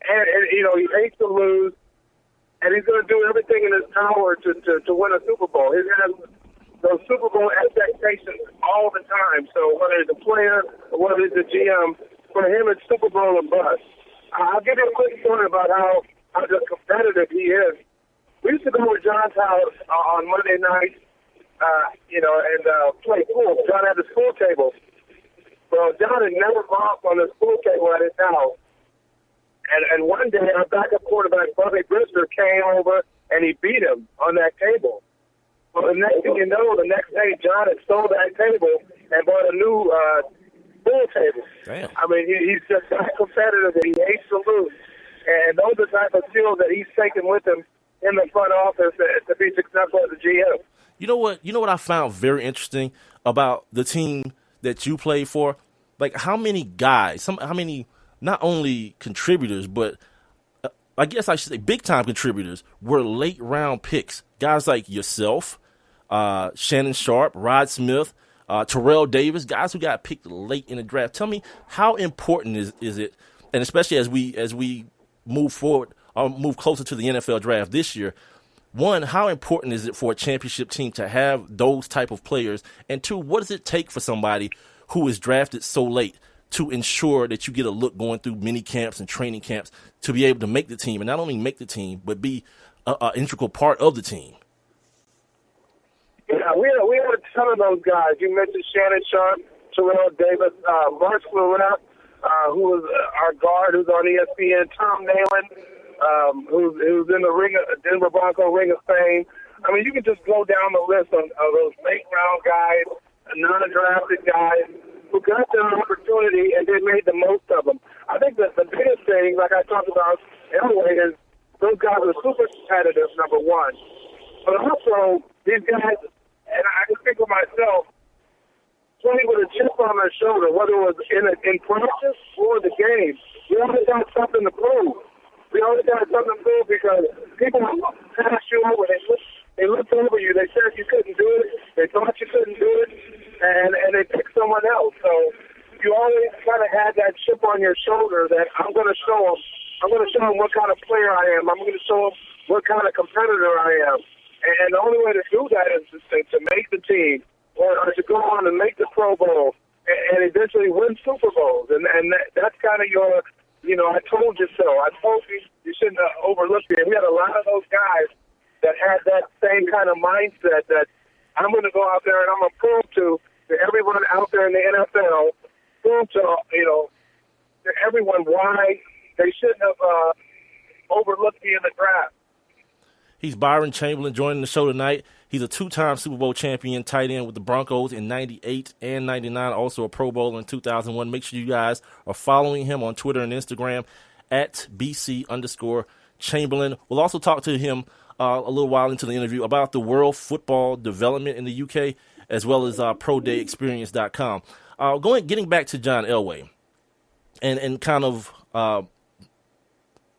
And he hates to lose, and he's going to do everything in his power to win a Super Bowl. He has those Super Bowl expectations all the time. So whether he's a player or whether he's a GM, for him it's Super Bowl or bust. I'll give you a quick story about how just competitive he is. We used to go to John's house on Monday nights, and play pool. John had the pool table. Well, John had never golfed on the pool table at his house. And one day, our backup quarterback, Bobby Brister, came over and he beat him on that table. Well, the next thing you know, the next day, John had sold that table and bought a new pool table. Damn. I mean, he's just so competitive that he hates to lose. And those are the type of skills that he's taken with him in the front office to be successful as a GM. You know what I found very interesting about the team that you played for? Like, how many guys, how many not only contributors, but I guess I should say big-time contributors were late-round picks. Guys like yourself, Shannon Sharp, Rod Smith, Terrell Davis, guys who got picked late in the draft. Tell me, how important is it, and especially as we move forward or move closer to the NFL draft this year, one, how important is it for a championship team to have those type of players? And two, what does it take for somebody who is drafted so late to ensure that you get a look going through mini camps and training camps to be able to make the team, and not only make the team, but be an integral part of the team. Yeah, we had a ton of those guys. You mentioned Shannon Sharp, Terrell Davis, Mark Florett, who was our guard, who's on ESPN, Tom Nalen, who's in the Denver Broncos Ring of Fame. I mean, you can just go down the list of those late-round guys, non-drafted guys, who got their opportunity and they made the most of them. I think that the biggest thing, like I talked about Elway, is those guys are super competitive, number one. But also, these guys, and I can think of myself, playing with a chip on their shoulder, whether it was in practice or the game. We always got something to prove. We always got something to prove because people pass you over. They looked over you. They said you couldn't do it. They thought you couldn't do it, and they picked someone else. So you always kind of had that chip on your shoulder that I'm going to show them. I'm going to show them what kind of player I am. I'm going to show them what kind of competitor I am. And the only way to do that is to make the team or to go on and make the Pro Bowl and eventually win Super Bowls. And that's kind of your, I told you so. I told you shouldn't have overlooked it. We had a lot of those guys that had that same kind of mindset that I'm going to go out there and I'm going to prove to everyone out there in the NFL, prove to everyone why they shouldn't have overlooked me in the draft. He's Byron Chamberlain joining the show tonight. He's a two-time Super Bowl champion tight end with the Broncos in 98 and 99, also a Pro Bowler in 2001. Make sure you guys are following him on Twitter and Instagram at BC_Chamberlain. We'll also talk to him a little while into the interview about the world football development in the UK, as well as ProDayExperience.com. Getting back to John Elway and kind of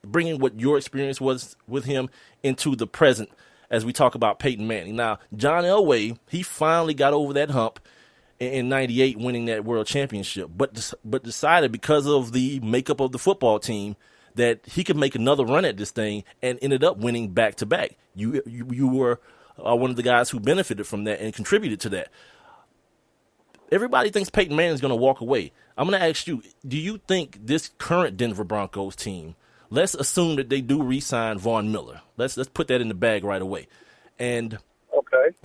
bringing what your experience was with him into the present as we talk about Peyton Manning. Now, John Elway, he finally got over that hump in 98, winning that world championship, but decided because of the makeup of the football team that he could make another run at this thing and ended up winning back-to-back. You were one of the guys who benefited from that and contributed to that. Everybody thinks Peyton Manning is going to walk away. I'm going to ask you, do you think this current Denver Broncos team, let's assume that they do re-sign Von Miller. Let's put that in the bag right away. And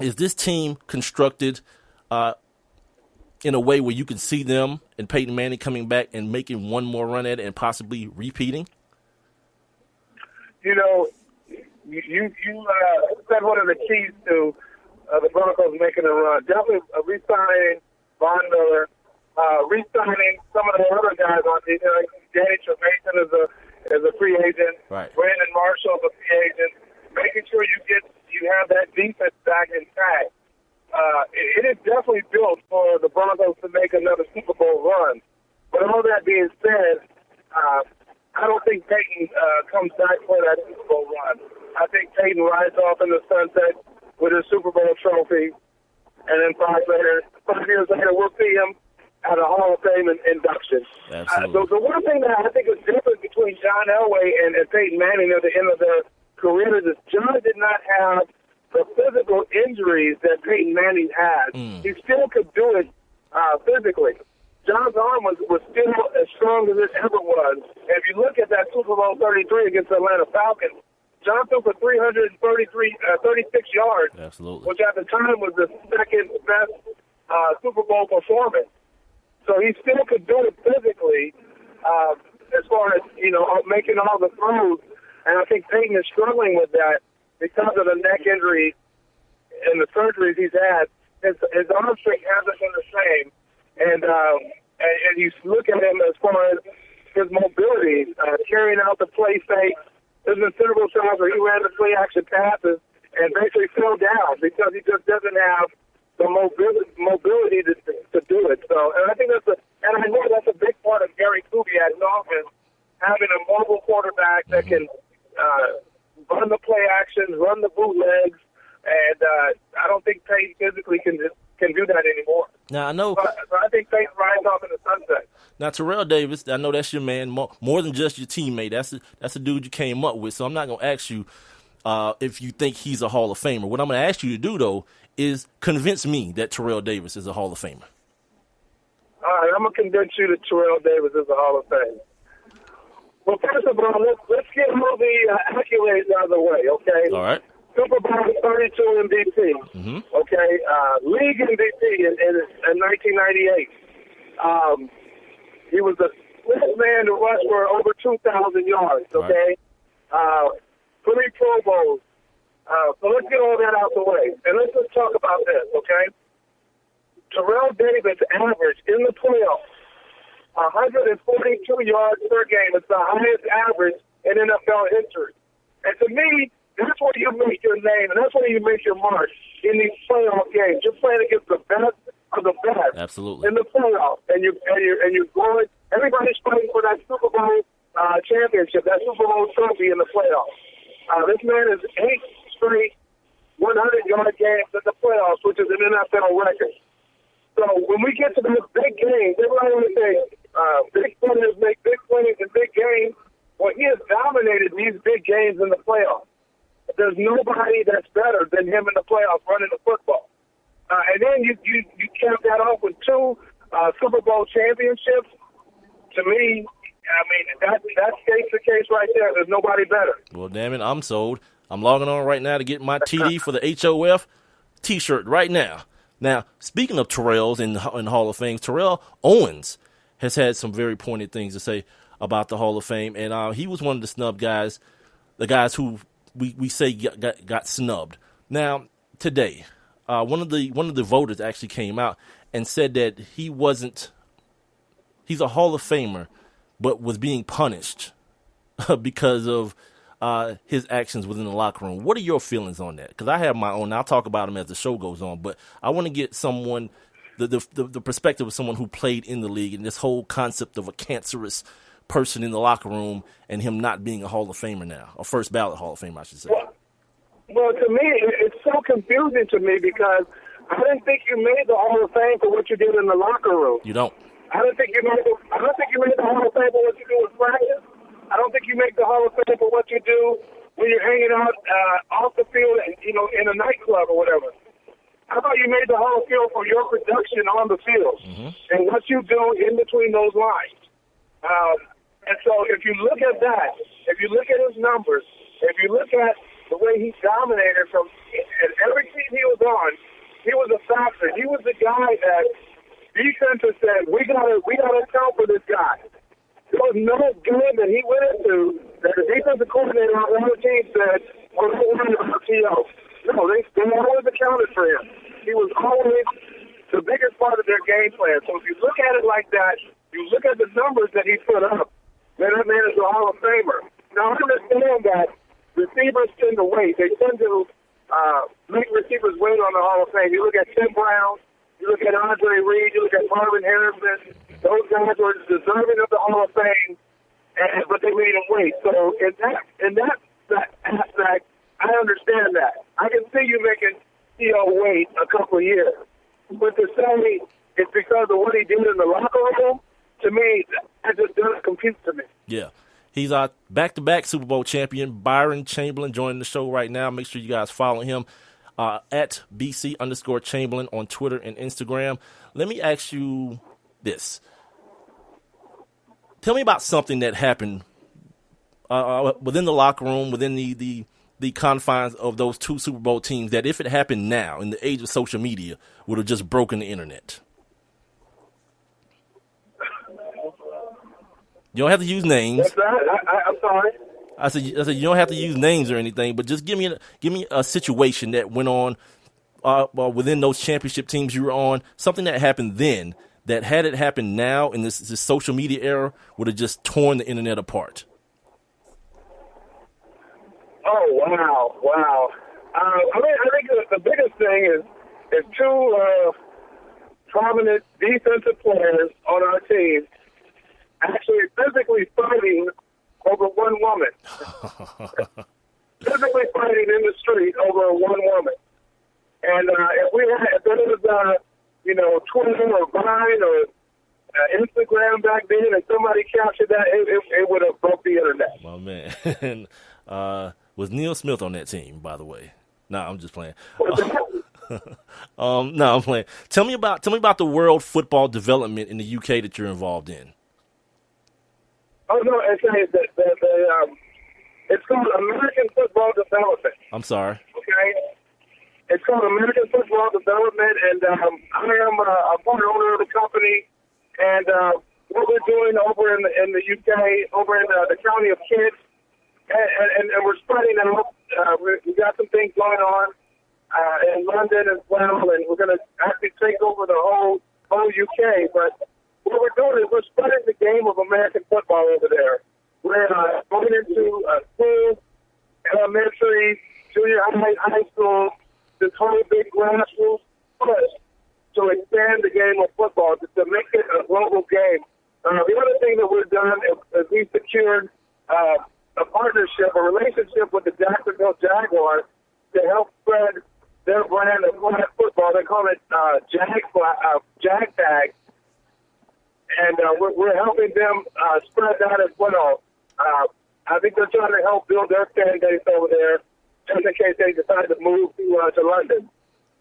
is this team constructed in a way where you can see them and Peyton Manning coming back and making one more run at it and possibly repeating? You said one of the keys to the Broncos making a run. Definitely re-signing Von Miller, re-signing some of the other guys on the Danny Trevathan is a free agent. Right. Brandon Marshall is a free agent. Making sure you have that defense back intact. It is definitely built for the Broncos to make another Super Bowl run. But all that being said, I don't think Peyton comes back for that Super Bowl run. I think Peyton rides off in the sunset with his Super Bowl trophy, and then 5 years later, we'll see him at a Hall of Fame induction. Absolutely. The one thing that I think is different between John Elway and Peyton Manning at the end of their careers is John did not have the physical injuries that Peyton Manning had. He still could do it physically. John's arm was still as strong as it ever was. And if you look at that Super Bowl 33 against the Atlanta Falcons, John threw for 36 yards, absolutely, which at the time was the second best Super Bowl performance. So he still could do it physically as far as, making all the throws. And I think Peyton is struggling with that because of the neck injury and the surgeries he's had. His arm strength hasn't been the same. And you look at him as far as his mobility, carrying out the play fake. There's been several times where he ran the play action passes and basically fell down because he just doesn't have the mobility to do it. So, and I think I know that's a big part of Gary Kubiak's offense, having a mobile quarterback that can run the play actions, run the bootlegs, and I don't think Peyton physically can do that anymore. Now I know. But I think Peyton rides off in the sunset. Now Terrell Davis, I know that's your man, more than just your teammate. That's the dude you came up with. So I'm not going to ask you if you think he's a Hall of Famer. What I'm going to ask you to do though is convince me that Terrell Davis is a Hall of Famer. All right, I'm going to convince you that Terrell Davis is a Hall of Fame. Well, first of all, let's get all the accolades out of the way, okay? All right. Super Bowl 32 MVP, okay? League MVP in 1998. He was the first man to rush for over 2,000 yards, okay? Right. 3 Pro Bowls. So let's get all that out the way. And let's just talk about this, okay? Terrell Davis averaged in the playoffs 142 yards per game. It's the highest average in NFL history. And to me, that's where you make your name, and that's where you make your mark in these playoff games. You're playing against the best of the best. Absolutely. In the playoffs, and you're going. Everybody's fighting for that Super Bowl championship, that Super Bowl trophy in the playoffs. This man is 8 straight 100-yard games in the playoffs, which is an NFL record. So when we get to those big games, everybody always say big players make big plays in big games. Well, he has dominated these big games in the playoffs. There's nobody that's better than him in the playoffs running the football. And then you cap that off with 2 Super Bowl championships. To me, I mean, that states the case right there. There's nobody better. Well, damn it, I'm sold. I'm logging on right now to get my TD for the HOF T-shirt right now. Now, speaking of Terrells in Hall of Fame, Terrell Owens has had some very pointed things to say about the Hall of Fame, and he was one of the snub guys, the guys who we say got snubbed. Now, today, one of the voters actually came out and said that he's a Hall of Famer, but was being punished because of his actions within the locker room. What are your feelings on that? Because I have my own. I'll talk about them as the show goes on, but I want to get someone, the perspective of someone who played in the league and this whole concept of a cancerous person in the locker room and him not being a Hall of Famer now, a first ballot Hall of Famer, I should say. Well, to me, it's so confusing to me because I didn't think you made the Hall of Fame for what you did in the locker room. You don't. I don't think you made the Hall of Fame for what you do in practice. I don't think you make the Hall of Fame for what you do when you're hanging out off the field, and, in a nightclub or whatever. How about you made the Hall of Fame for your production on the field and what you do in between those lines? And so if you look at that, if you look at his numbers, if you look at the way he dominated at every team he was on, he was a factor. He was the guy that defenses said, we gotta account for this guy. There was no game that he went into that the defensive coordinator on the other team said, well, don't worry about T.O. No, they always accounted for him. He was always the biggest part of their game plan. So if you look at it like that, you look at the numbers that he put up, then that man is a Hall of Famer. Now, I understand that receivers tend to wait. They tend to make receivers wait on the Hall of Fame. You look at Tim Brown, you look at Andre Reed, you look at Marvin Harrison. Those guys were deserving of the Hall of Fame, but they made them wait. So in that aspect, I understand that. I can see you making T.O. wait a couple of years. But to say it's because of what he did in the locker room, to me, that just doesn't compute to me. Yeah. He's our back-to-back Super Bowl champion, Byron Chamberlain, joining the show right now. Make sure you guys follow him at BC_Chamberlain on Twitter and Instagram. Let me ask you this. Tell me about something that happened within the locker room, within the confines of those 2 Super Bowl teams, that if it happened now, in the age of social media, would have just broken the internet. You don't have to use names. What's that? I'm sorry. I said you don't have to use names or anything, but just give me a situation that went on within those championship teams you were on, something that happened then that had it happened now in this social media era would have just torn the internet apart. Oh, wow. I think the biggest thing is 2 prominent defensive players on our team actually physically fighting over one woman. Physically fighting in the street over one woman. And if there was Twitter or Vine or Instagram back then, and somebody captured that, it would have broke the internet. My man. Was Neil Smith on that team, by the way? No, I'm just playing. No, I'm playing. Tell me about the world football development in the UK that you're involved in. Oh no, it's called American Football Development. I'm sorry. Okay, it's called American Football Development, and I am a part owner of the company. And what we're doing over in the UK, over in the county of Kent, and we're spreading out. We got some things going on in London as well, and we're going to actually take over the whole UK. But what we're doing is we're spreading the game of American football over there. We're going into schools, elementary, junior high school, this whole big grassroots push to expand the game of football, to make it a global game. The other thing that we've done is we've secured a partnership, a relationship with the Jacksonville Jaguars to help spread their brand of flag football. They call it Jag Tag. And we're helping them spread that as well. I think they're trying to help build their fan base over there, just in case they decide to move to London.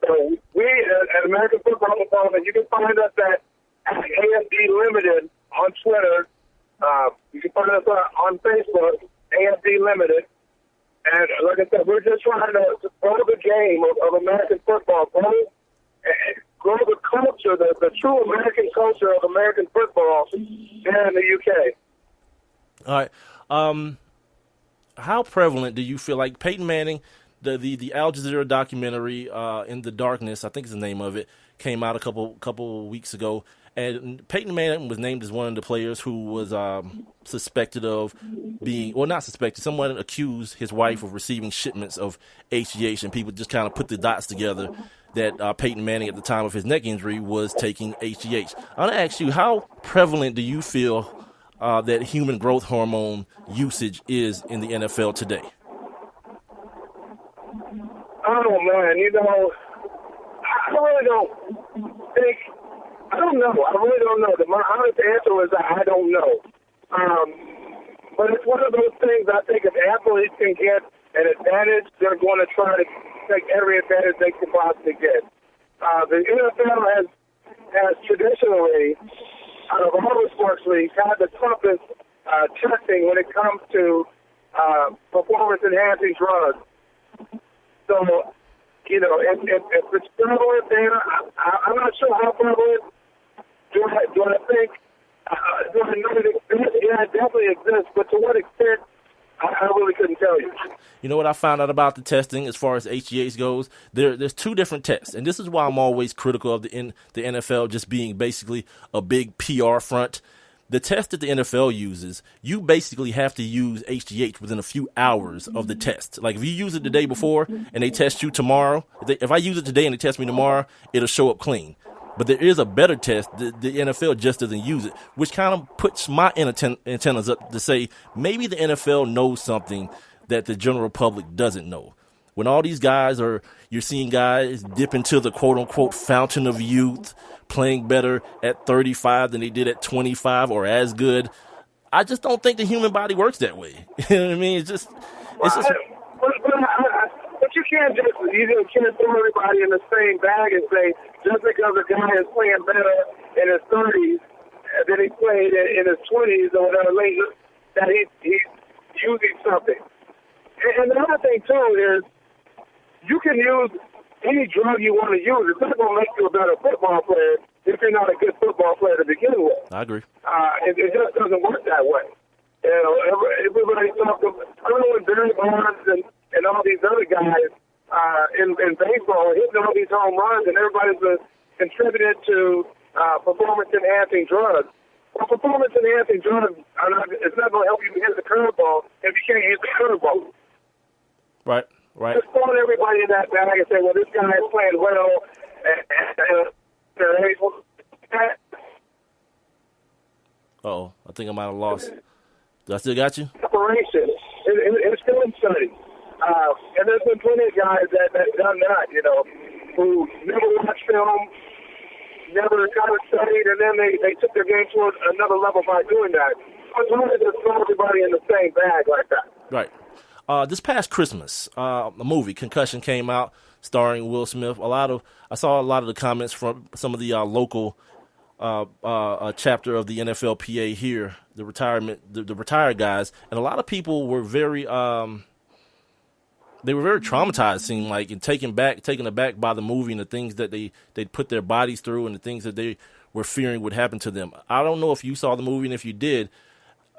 So we at American Football Development, you can find us at AFD Limited on Twitter. You can find us on Facebook, AFD Limited. And like I said, we're just trying to grow the game of American football, grow the culture, the true American culture of American football here in the UK. All right. How prevalent do you feel like Peyton Manning, the Al Jazeera documentary In the Darkness, I think is the name of it, came out a couple weeks ago, and Peyton Manning was named as one of the players who was suspected of being, or not suspected, someone accused his wife of receiving shipments of HGH, and people just kind of put the dots together that Peyton Manning at the time of his neck injury was taking HGH. I want to ask you, how prevalent do you feel that human growth hormone usage is in the NFL today? Oh, man, I really don't think, I don't know. I really don't know. My honest answer is I don't know. But it's one of those things I think if athletes can get an advantage, they're going to try to take every advantage they can possibly get. The NFL has traditionally, out of all the sports leagues, had the toughest testing when it comes to performance-enhancing drugs. So, if it's prevalent there, I'm not sure how prevalent. Do I think? Do I know that it exists? Yeah, it definitely exists, but to what extent? I really couldn't tell you. You know what I found out about the testing as far as HGH goes? There's two different tests, and this is why I'm always critical of the NFL just being basically a big PR front. The test that the NFL uses, you basically have to use HGH within a few hours of the test. Like if you use it the day before and they test you tomorrow, if I use it today and they test me tomorrow, it'll show up clean. But there is a better test. The NFL just doesn't use it, which kind of puts my antennas up to say maybe the NFL knows something that the general public doesn't know. When all these guys you're seeing guys dip into the quote-unquote fountain of youth, playing better at 35 than they did at 25 or as good. I just don't think the human body works that way. You know what I mean? But you can't throw everybody in the same bag and say just because a guy is playing better in his 30s than he played in his 20s or whatever later, that he's using something. And the other thing too is you can use any drug you want to use. It's not going to make you a better football player if you're not a good football player to begin with. I agree. It just doesn't work that way. Everybody talks about, I don't know, when Barry Bonds and all these other guys in baseball hitting all these home runs, and everybody's contributed to performance-enhancing drugs. Well, performance-enhancing drugs, it's not going to help you hit the curveball if you can't hit the curveball. Right. Just throwing everybody in that bag and say, well, this guy is playing well. Uh-oh, I think I might have lost. Do I still got you? Separation. It's still in study. And there's been plenty of guys that done that, who never watched film, never got it studied, and then they took their game to another level by doing that. It's hard to just throw everybody in the same bag like that. Right. This past Christmas, a movie, Concussion, came out starring Will Smith. I saw a lot of the comments from some of the local chapter of the NFLPA here, the retired guys, and a lot of people were very traumatized, it seemed like, and taken aback by the movie and the things that they put their bodies through and the things that they were fearing would happen to them. I don't know if you saw the movie, and if you did,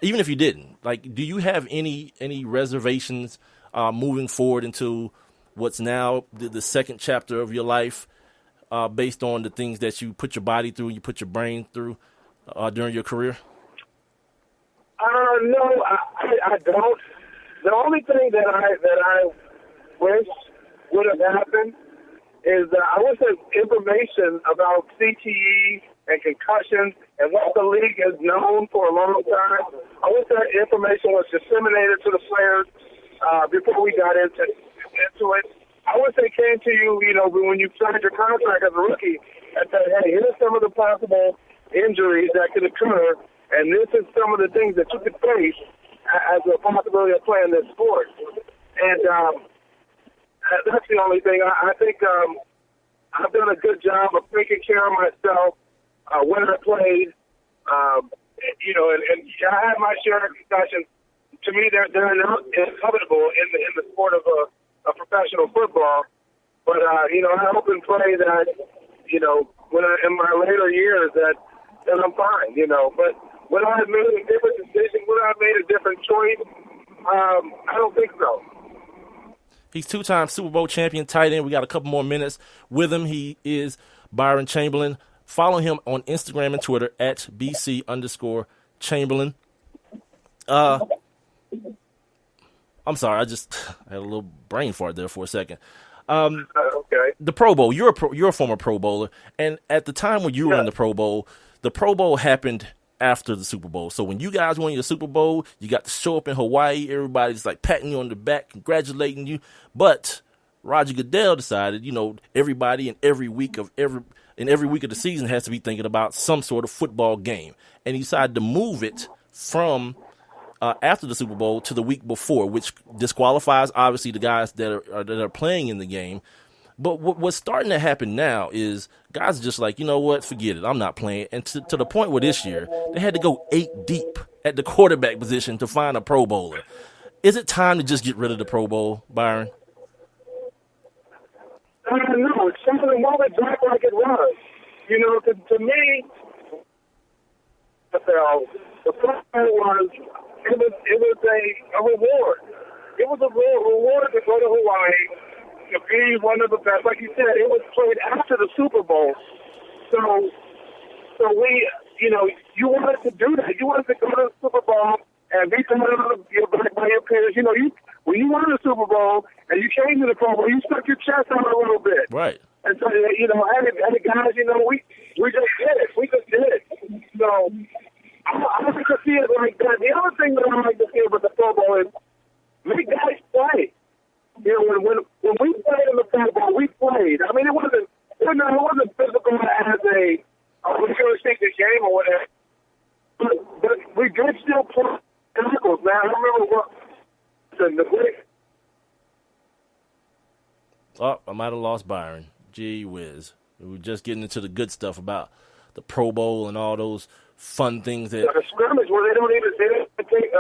even if you didn't, like, do you have any reservations moving forward into what's now the second chapter of your life, based on the things that you put your body through, you put your brain through during your career? No, I don't. The only thing that I wish would have happened is I wish that information about CTE and concussions and what the league has known for a long time, I wish that information was disseminated to the players before we got into it. I wish they came to you, when you signed your contract as a rookie and said, hey, here's some of the possible injuries that could occur, and this is some of the things that you could face as a possibility of playing this sport. And that's the only thing. I think I've done a good job of taking care of myself when I played. And I had my share of concussions. To me, they're inevitable in the sport of a professional football. But I hope and pray that when in my later years that I'm fine. But would I have made a different decision? Would I have made a different choice? I don't think so. He's two-time Super Bowl champion tight end. We got a couple more minutes with him. He is Byron Chamberlain. Follow him on Instagram and Twitter at BC_Chamberlain. I'm sorry, I just had a little brain fart there for a second. Okay. The Pro Bowl. You're a former Pro Bowler, and at the time when you were in the Pro Bowl happened after the Super Bowl. So when you guys won your Super Bowl, you got to show up in Hawaii. Everybody's like patting you on the back, congratulating you. But Roger Goodell decided, everybody in every week of the season has to be thinking about some sort of football game, and he decided to move it from after the Super Bowl to the week before, which disqualifies obviously the guys that are playing in the game. But what's starting to happen now is guys are just like, you know what, forget it, I'm not playing. And to the point where this year they had to go 8 deep at the quarterback position to find a Pro Bowler. Is it time to just get rid of the Pro Bowl, Byron? No, it's something more back like it was. To me, the Pro Bowl was a reward. It was a reward to go to Hawaii, to be one of the best. Like you said, it was played after the Super Bowl. So we, you wanted to do that. You wanted to go to the Super Bowl and be proud of by your peers. When you won the Super Bowl and you came to the Pro Bowl, you stuck your chest out a little bit. Right. And so, and the guys, we just did it. We just did it. So I like to see it like that. The other thing that I like to see about the Pro Bowl is make guys play. When we played in the Pro Bowl, we played. I mean, it wasn't physical as a we're going to take the game or whatever. But we did still play tackles. Now I remember I might have lost Byron. Gee whiz. We were just getting into the good stuff about the Pro Bowl and all those fun things that the scrimmage where they don't even take.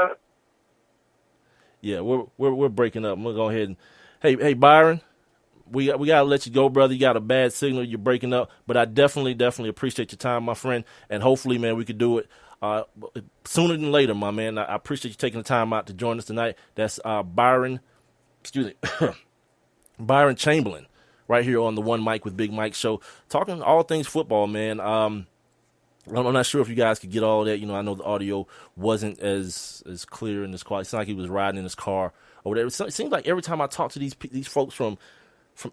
Yeah, we're breaking up. We'll go ahead and hey Byron, we gotta let you go, brother. You got a bad signal. You're breaking up, but I definitely appreciate your time, my friend. And hopefully, man, we could do it sooner than later, my man. I appreciate you taking the time out to join us tonight. That's Byron Chamberlain, right here on the One Mic with Big Mike show, talking all things football, man. I'm not sure if you guys could get all of that. I know the audio wasn't as clear and as quiet. It's not like he was riding in his car or whatever. It seems like every time I talk to these folks from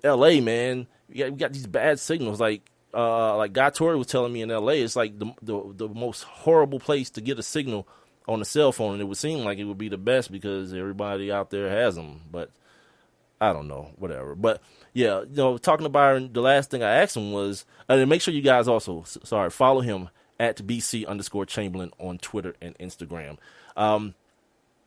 L.A., man, we got these bad signals. Like Guy Torrey was telling me in L.A., it's like the most horrible place to get a signal on a cell phone, and it would seem like it would be the best because everybody out there has them. But I don't know, whatever. But yeah, talking to Byron, the last thing I asked him was, and make sure you guys also, follow him at BC_Chamberlain on Twitter and Instagram.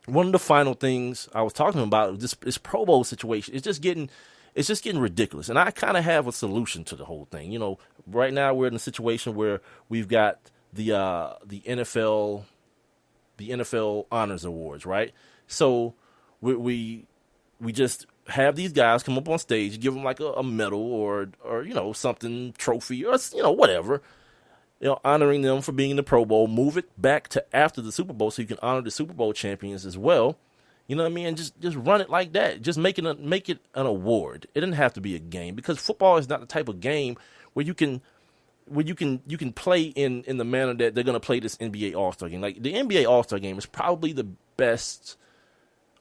one of the final things I was talking about this Pro Bowl situation. It's just getting ridiculous, and I kind of have a solution to the whole thing. You know, right now we're in a situation where we've got the NFL honors awards, right? So we just have these guys come up on stage, give them like a medal or you know, something, trophy, or you know, whatever, you know, honoring them for being in the Pro Bowl. Move it back to after the Super Bowl so you can honor the Super Bowl champions as well. You know what I mean? And just run it like that. Just make it an award. It doesn't have to be a game, because football is not the type of game where you can play in the manner that they're going to play this NBA All-Star game. Like, the NBA All-Star game is probably the best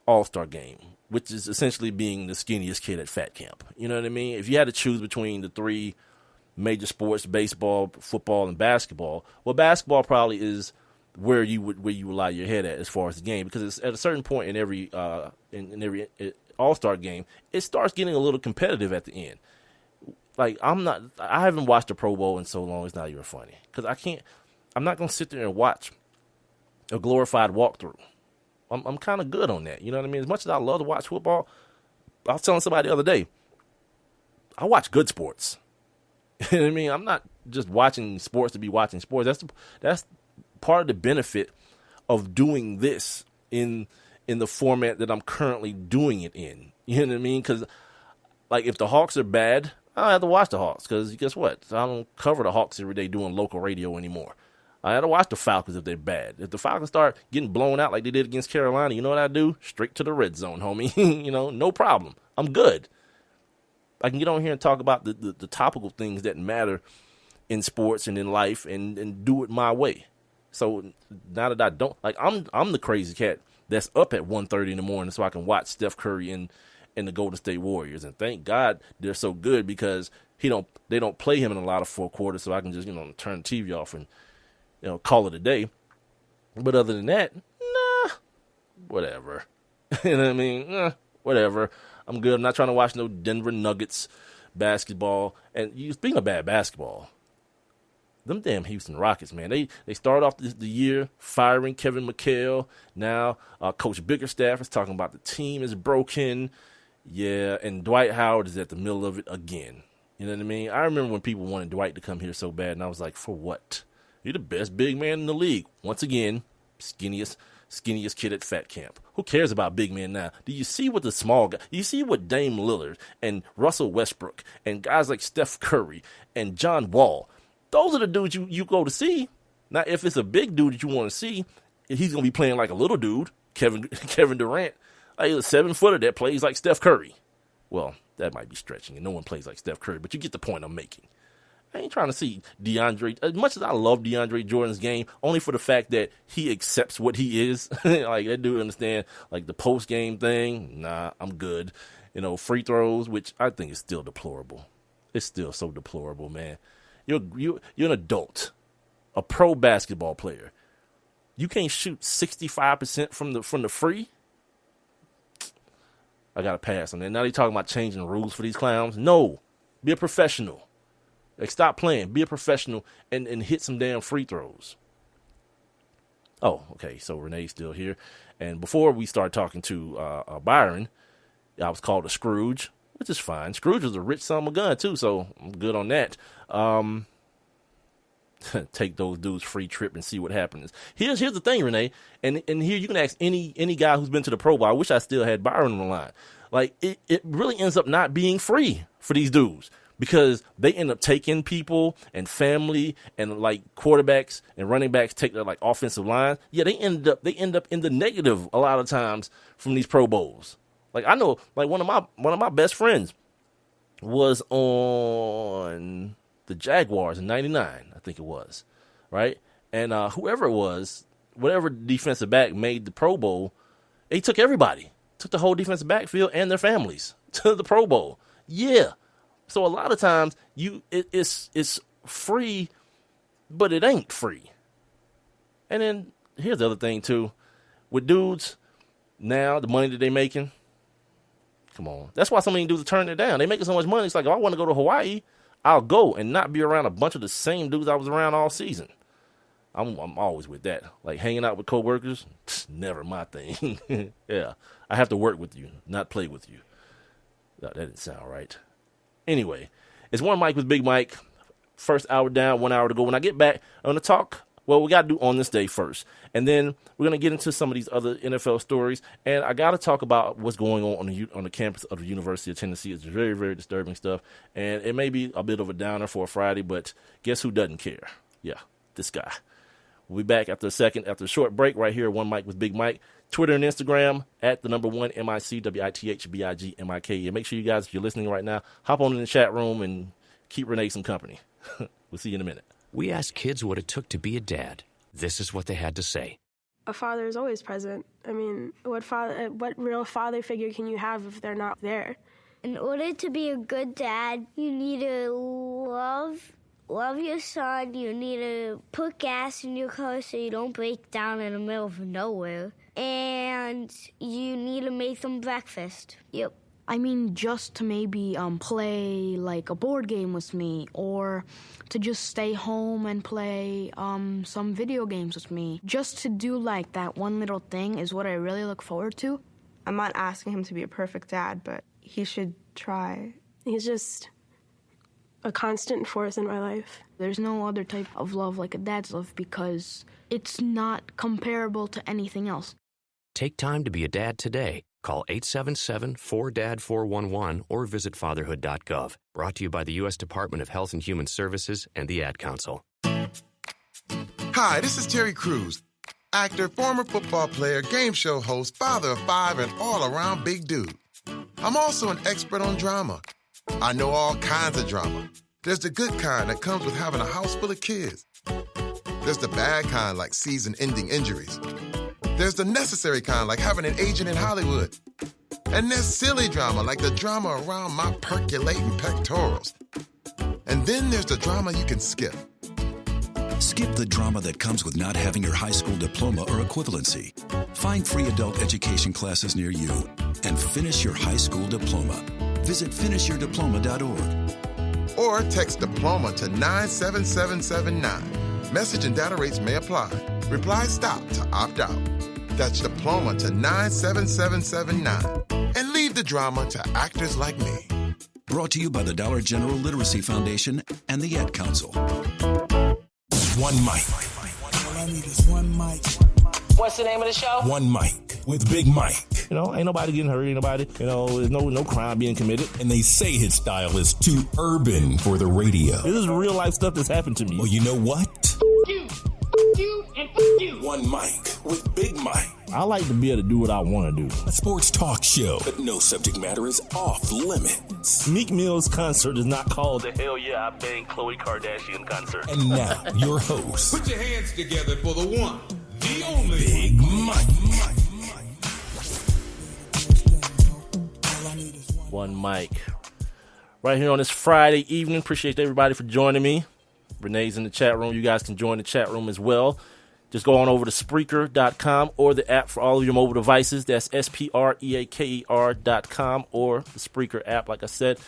All-Star game, which is essentially being the skinniest kid at fat camp. You know what I mean? If you had to choose between the three major sports, baseball, football, and basketball, well, basketball probably is where you would lie your head at as far as the game, because it's at a certain point in every All-Star game, it starts getting a little competitive at the end. Like, I haven't watched a Pro Bowl in so long, it's not even funny, because I'm not going to sit there and watch a glorified walkthrough. I'm kind of good on that. You know what I mean? As much as I love to watch football, I was telling somebody the other day, I watch good sports. You know what I mean? I'm not just watching sports to be watching sports. That's part of the benefit of doing this in the format that I'm currently doing it in. You know what I mean? Because, like, if the Hawks are bad, I don't have to watch the Hawks, because guess what? I don't cover the Hawks every day doing local radio anymore. I have to watch the Falcons if they're bad. If the Falcons start getting blown out like they did against Carolina, you know what I do? Straight to the red zone, homie. You know, no problem. I'm good. I can get on here and talk about the topical things that matter in sports and in life, and do it my way. So now that I don't, like, I'm the crazy cat that's up at 1:30 in the morning so I can watch Steph Curry and the Golden State Warriors. And thank God they're so good, because they don't play him in a lot of fourth quarters, so I can just, you know, turn the TV off and, you know, call it a day. But other than that, nah, whatever. You know what I mean? Whatever. I'm good. I'm not trying to watch no Denver Nuggets basketball. And speaking of bad basketball, them damn Houston Rockets, man. They started off the year firing Kevin McHale. Now Coach Bickerstaff is talking about the team is broken. Yeah, and Dwight Howard is at the middle of it again. You know what I mean? I remember when people wanted Dwight to come here so bad, and I was like, for what? You're the best big man in the league. Once again, skinniest kid at fat camp. Who cares about big men now? Do you see what the small guy? You see what Dame Lillard and Russell Westbrook and guys like Steph Curry and John Wall? Those are the dudes you go to see. Now, if it's a big dude that you want to see, he's gonna be playing like a little dude, Kevin Durant. Like, he's a 7-footer that plays like Steph Curry. Well, that might be stretching, and no one plays like Steph Curry, but you get the point I'm making. I ain't trying to see DeAndre. As much as I love DeAndre Jordan's game, only for the fact that he accepts what he is. Like, that dude understand, like, the post-game thing. Nah, I'm good. You know, free throws, which I think is still deplorable. It's still so deplorable, man. You're an adult, a pro basketball player. You can't shoot 65% from the free. I got to pass on that. Now they talking about changing the rules for these clowns. No, be a professional. Like, stop playing. Be a professional and hit some damn free throws. Oh, okay. So Renee's still here. And before we start talking to Byron, I was called a Scrooge, which is fine. Scrooge was a rich son of a gun, too, so I'm good on that. Take those dudes free trip and see what happens. Here's the thing, Renee, and here you can ask any guy who's been to the Pro Bowl. I wish I still had Byron on the line. Like, it really ends up not being free for these dudes, because they end up taking people and family and, like, quarterbacks and running backs take their, like, offensive line. Yeah, they end up in the negative a lot of times from these Pro Bowls. Like, I know, like, one of my best friends was on the Jaguars in '99, I think it was, right? And whoever it was, whatever defensive back made the Pro Bowl, they took everybody, took the whole defensive backfield and their families to the Pro Bowl. Yeah. So a lot of times it's free, but it ain't free. And then here's the other thing too, with dudes now, the money that they making. Come on, that's why so many dudes are turning it down. They making so much money. It's like, if I want to go to Hawaii, I'll go and not be around a bunch of the same dudes I was around all season. I'm always with that. Like hanging out with coworkers, never my thing. Yeah, I have to work with you, not play with you. No, that didn't sound right. Anyway, it's One Mic with Big Mike. First hour down, 1 hour to go. When I get back, I'm gonna talk. Well, we got to do On This Day first. And then we're going to get into some of these other NFL stories. And I got to talk about what's going on the campus of the University of Tennessee. It's very, very disturbing stuff. And it may be a bit of a downer for a Friday, but guess who doesn't care? Yeah, this guy. We'll be back after a short break right here at One Mic with Big Mike. Twitter and Instagram at the number one MIC, WITHBIG MIK. And make sure you guys, if you're listening right now, hop on in the chat room and keep Renee some company. We'll see you in a minute. We asked kids what it took to be a dad. This is what they had to say. A father is always present. I mean, what real father figure can you have if they're not there? In order to be a good dad, you need to love your son. You need to put gas in your car so you don't break down in the middle of nowhere. And you need to make them breakfast. Yep. I mean, just to maybe play like a board game with me, or to just stay home and play some video games with me. Just to do like that one little thing is what I really look forward to. I'm not asking him to be a perfect dad, but he should try. He's just a constant force in my life. There's no other type of love like a dad's love because it's not comparable to anything else. Take time to be a dad today. Call 877-4DAD-411 or visit fatherhood.gov. Brought to you by the U.S. Department of Health and Human Services and the Ad Council. Hi, this is Terry Crews, actor, former football player, game show host, father of 5, and all-around big dude. I'm also an expert on drama. I know all kinds of drama. There's the good kind that comes with having a house full of kids. There's the bad kind like season-ending injuries. There's the necessary kind, like having an agent in Hollywood. And there's silly drama, like the drama around my percolating pectorals. And then there's the drama you can skip. Skip the drama that comes with not having your high school diploma or equivalency. Find free adult education classes near you and finish your high school diploma. Visit finishyourdiploma.org. Or text diploma to 97779. Message and data rates may apply. Reply STOP to opt out. That's diploma to 97779. And leave the drama to actors like me. Brought to you by the Dollar General Literacy Foundation and the Ad Council. One Mic. All I need is one mic. What's the name of the show? One Mic with Big Mike. You know, ain't nobody getting hurt, ain't nobody, there's no crime being committed. And they say his style is too urban for the radio. This is real life stuff that's happened to me. Well, you know what? You, and you. One Mic with Big Mike. I like to be able to do what I want to do. A sports talk show, but no subject matter is off limits. Meek Mill's concert is not called the Hell Yeah I Bang Khloe Kardashian concert. And now, your host. Put your hands together for the one, the only Big Mike. One Mic. Right here on this Friday evening. Appreciate everybody for joining me. Renee's in the chat room. You guys can join the chat room as well. Just go on over to Spreaker.com or the app for all of your mobile devices. That's SPREAKER.com or the Spreaker app, like I said.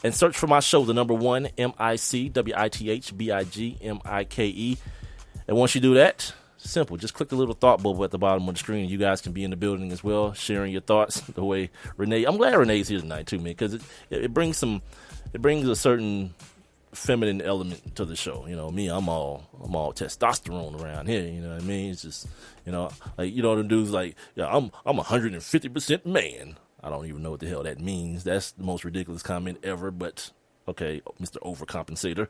And search for my show, the number one, MICWITHBIGMIKE. And once you do that, simple. Just click the little thought bubble at the bottom of the screen. You guys can be in the building as well, sharing your thoughts the way Renee. I'm glad Renee's here tonight too, man, because it brings a certain feminine element to the show. You know, me, I'm all testosterone around here. You know what I mean? It's just, like, the dudes like, yeah, I'm 150% man. I don't even know what the hell that means. That's the most ridiculous comment ever. But okay, Mr. Overcompensator.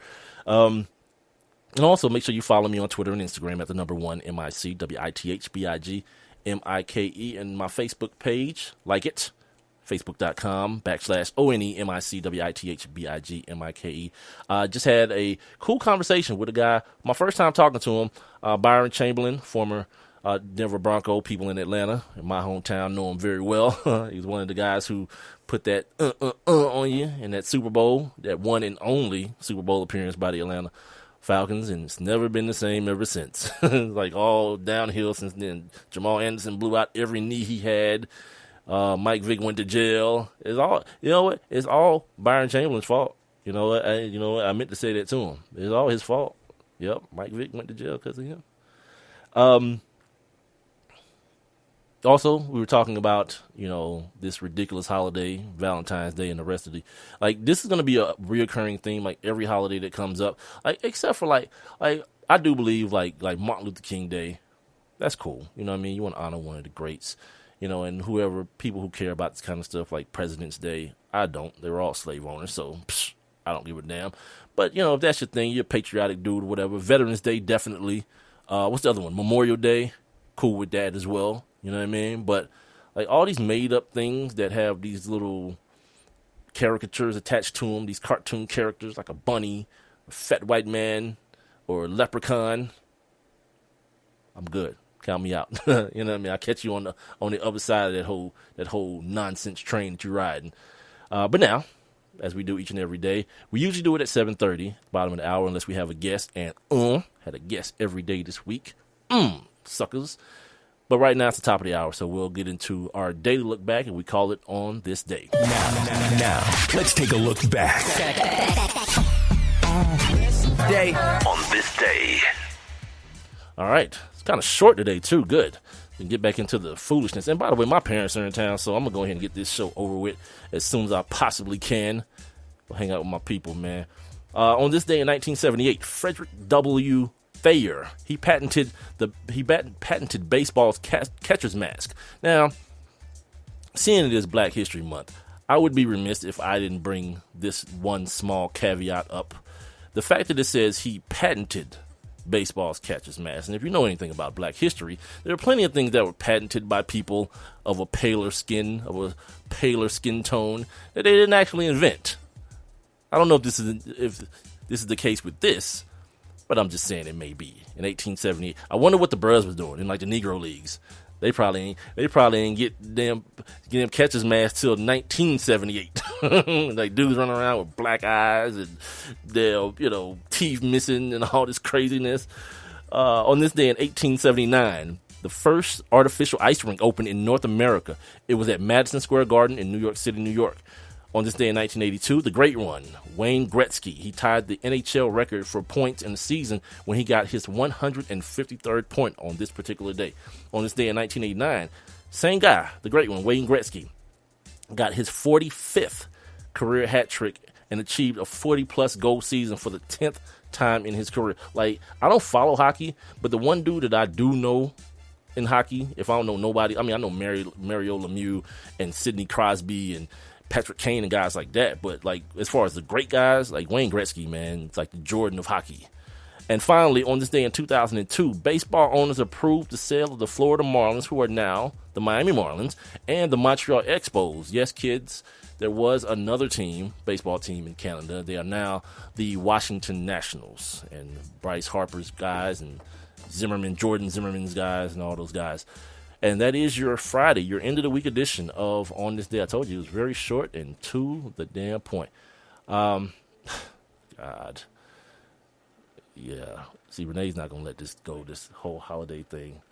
And also make sure you follow me on Twitter and Instagram at the number one MICWITHBIGMIKE and my Facebook page. Like it. Facebook.com/ONEMICWITHBIGMIKE. Just had a cool conversation with a guy. My first time talking to him, Byron Chamberlain, former Denver Bronco, people in Atlanta, in my hometown, know him very well. He's one of the guys who put that on you in that Super Bowl, that one and only Super Bowl appearance by the Atlanta Falcons, and it's never been the same ever since. Like all downhill since then. Jamal Anderson blew out every knee he had. Mike Vick went to jail. It's all, it's all Byron Chamberlain's fault. You know what? I meant to say that to him. It's all his fault. Yep, Mike Vick went to jail because of him. Also, we were talking about, this ridiculous holiday, Valentine's Day, and the rest of the, this is going to be a reoccurring theme, every holiday that comes up, except for, I do believe, Martin Luther King Day, that's cool, you know what I mean? You want to honor one of the greats, and whoever, people who care about this kind of stuff, like President's Day, I don't, they're all slave owners, so, I don't give a damn, but, if that's your thing, you're a patriotic dude or whatever. Veterans Day, definitely. What's the other one? Memorial Day, cool with that as well. You know what I mean? But all these made up things that have these little caricatures attached to them, these cartoon characters like a bunny, a fat white man, or a leprechaun. I'm good. Count me out. You know what I mean? I'll catch you on the other side of that whole nonsense train that you're riding. But now, as we do each and every day, we usually do it at 7:30, bottom of the hour, unless we have a guest. And had a guest every day this week. Suckers. But right now it's the top of the hour, so we'll get into our daily look back, and we call it On This Day. Now, let's take a look back. On this day. All right. It's kind of short today, too. Good. We can get back into the foolishness. And by the way, my parents are in town, so I'm going to go ahead and get this show over with as soon as I possibly can. Go hang out with my people, man. On this day in 1978, Frederick W. Thayer, he patented baseball's catcher's mask. Now, seeing it is Black History Month, I would be remiss if I didn't bring this one small caveat up. The fact that it says he patented baseball's catcher's mask, and if you know anything about Black history, there are plenty of things that were patented by people of a paler skin tone that they didn't actually invent. I don't know if this is the case with this, but I'm just saying it may be. In 1878, I wonder what the Bros was doing in the Negro Leagues. They probably ain't get them catcher's masks till 1978. Dudes running around with black eyes and their teeth missing and all this craziness. On this day in 1879, the first artificial ice rink opened in North America. It was at Madison Square Garden in New York City, New York. On this day in 1982, the great one, Wayne Gretzky, he tied the NHL record for points in the season when he got his 153rd point on this particular day. On this day in 1989, same guy, the great one, Wayne Gretzky, got his 45th career hat trick and achieved a 40-plus goal season for the 10th time in his career. I don't follow hockey, but the one dude that I do know in hockey, if I don't know nobody, I know Mario Lemieux and Sidney Crosby and Patrick Kane and guys like that, but as far as the great guys, Wayne Gretzky, man, it's the Jordan of hockey. And finally, on this day in 2002, baseball owners approved the sale of the Florida Marlins, who are now the Miami Marlins, and the Montreal Expos. Yes, kids, there was another baseball team in Canada. They are now the Washington Nationals, and Bryce Harper's guys and Jordan Zimmerman's guys and all those guys. And that is your Friday, your end of the week edition of On This Day. I told you it was very short and to the damn point. God. Yeah. See, Renee's not going to let this go, this whole holiday thing.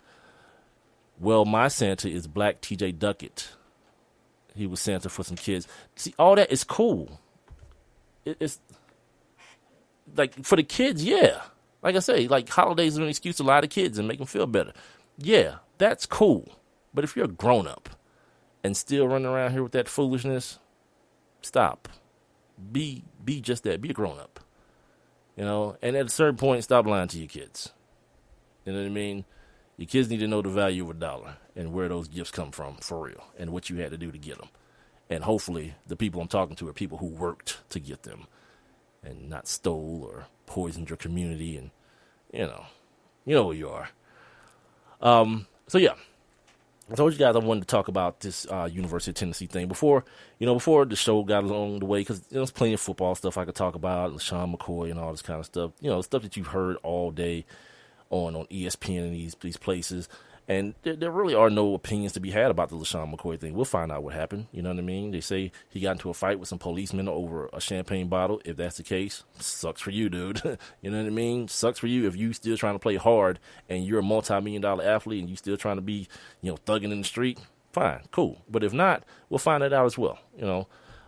Well, my Santa is Black TJ Duckett. He was Santa for some kids. See, all that is cool. It's for the kids, yeah. Like I say, holidays are an excuse to lie to kids and make them feel better. Yeah. That's cool. But if you're a grown-up and still running around here with that foolishness, stop. Be just that. Be a grown-up. And at a certain point, stop lying to your kids. You know what I mean? Your kids need to know the value of a dollar and where those gifts come from, for real, and what you had to do to get them. And hopefully the people I'm talking to are people who worked to get them and not stole or poisoned your community, and, you know who you are. So yeah, I told you guys I wanted to talk about this University of Tennessee thing before the show got along the way, because there's plenty of football stuff I could talk about, LaShawn McCoy and all this kind of stuff. Stuff that you've heard all day on ESPN and these places. And there really are no opinions to be had about the LaShawn McCoy thing. We'll find out what happened. You know what I mean? They say he got into a fight with some policemen over a champagne bottle. If that's the case, sucks for you, dude. You know what I mean? Sucks for you if you still trying to play hard and you're a multi-million-dollar athlete and you still trying to be, thugging in the street. Fine, cool. But if not, we'll find that out as well.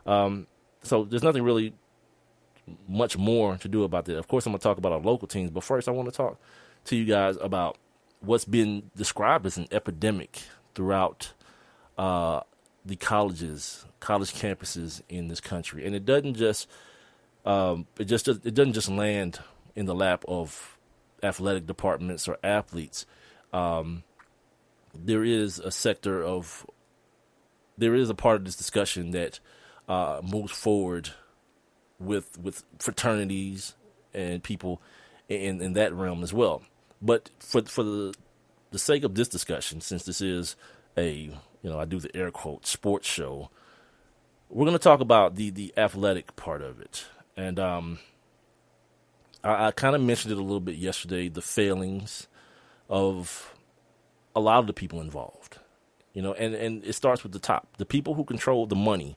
So there's nothing really much more to do about that. Of course, I'm going to talk about our local teams, but first I want to talk to you guys about what's been described as an epidemic throughout the college campuses in this country, and it doesn't just it doesn't just land in the lap of athletic departments or athletes. There is a part of this discussion that moves forward with fraternities and people in that realm as well. But for the sake of this discussion, since this is I do the air quote sports show, we're going to talk about the athletic part of it. And I kind of mentioned it a little bit yesterday, the failings of a lot of the people involved, and it starts with the top, the people who control the money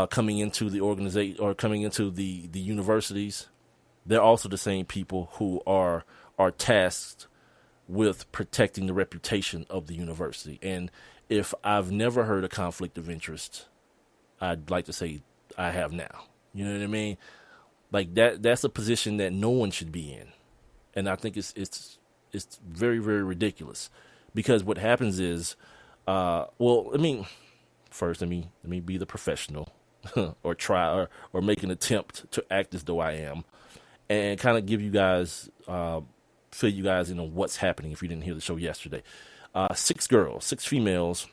coming into the organization or coming into the universities. They're also the same people who are tasked with protecting the reputation of the university. And if I've never heard a conflict of interest, I'd like to say I have now. You know what I mean? Like that's a position that no one should be in. And I think it's very, very ridiculous, because what happens is, first, let me be the professional or try or make an attempt to act as though I am, and kind of give you guys, fill you guys in on what's happening if you didn't hear the show yesterday. 6 females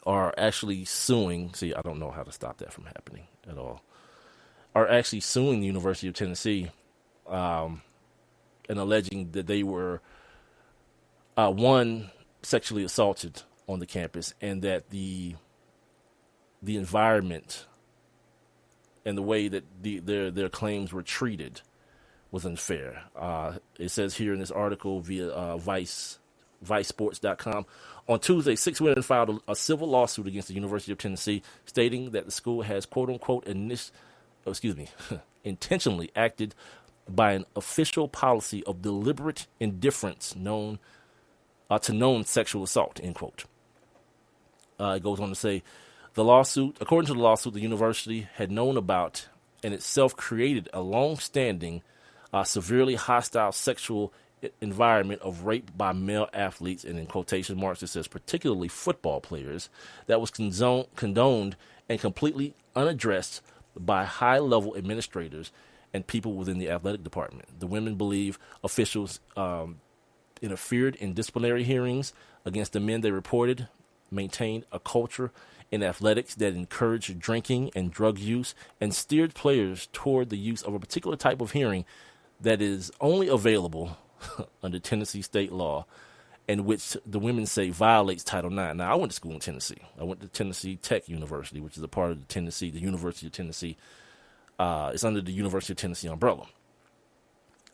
are actually suing. See, I don't know how to stop that from happening at all. Are actually suing the University of Tennessee and alleging that they were, one, sexually assaulted on the campus, and that the environment and the way that their claims were treated was unfair. It says here in this article via vicesports.com, on Tuesday, 6 women filed a civil lawsuit against the University of Tennessee, stating that the school has quote-unquote intentionally acted by an official policy of deliberate indifference to known sexual assault, end quote. It goes on to say, according to the lawsuit, the university had known about and itself created a long-standing, severely hostile sexual environment of rape by male athletes, and in quotation marks it says particularly football players, that was condoned and completely unaddressed by high-level administrators and people within the athletic department. The women believe officials interfered in disciplinary hearings against the men they reported, maintained a culture in athletics that encouraged drinking and drug use, and steered players toward the use of a particular type of hearing that is only available under Tennessee state law, and which the women say violates Title IX. Now, I went to school in Tennessee. I went to Tennessee Tech University, which is a part of the University of Tennessee. It's under the University of Tennessee umbrella.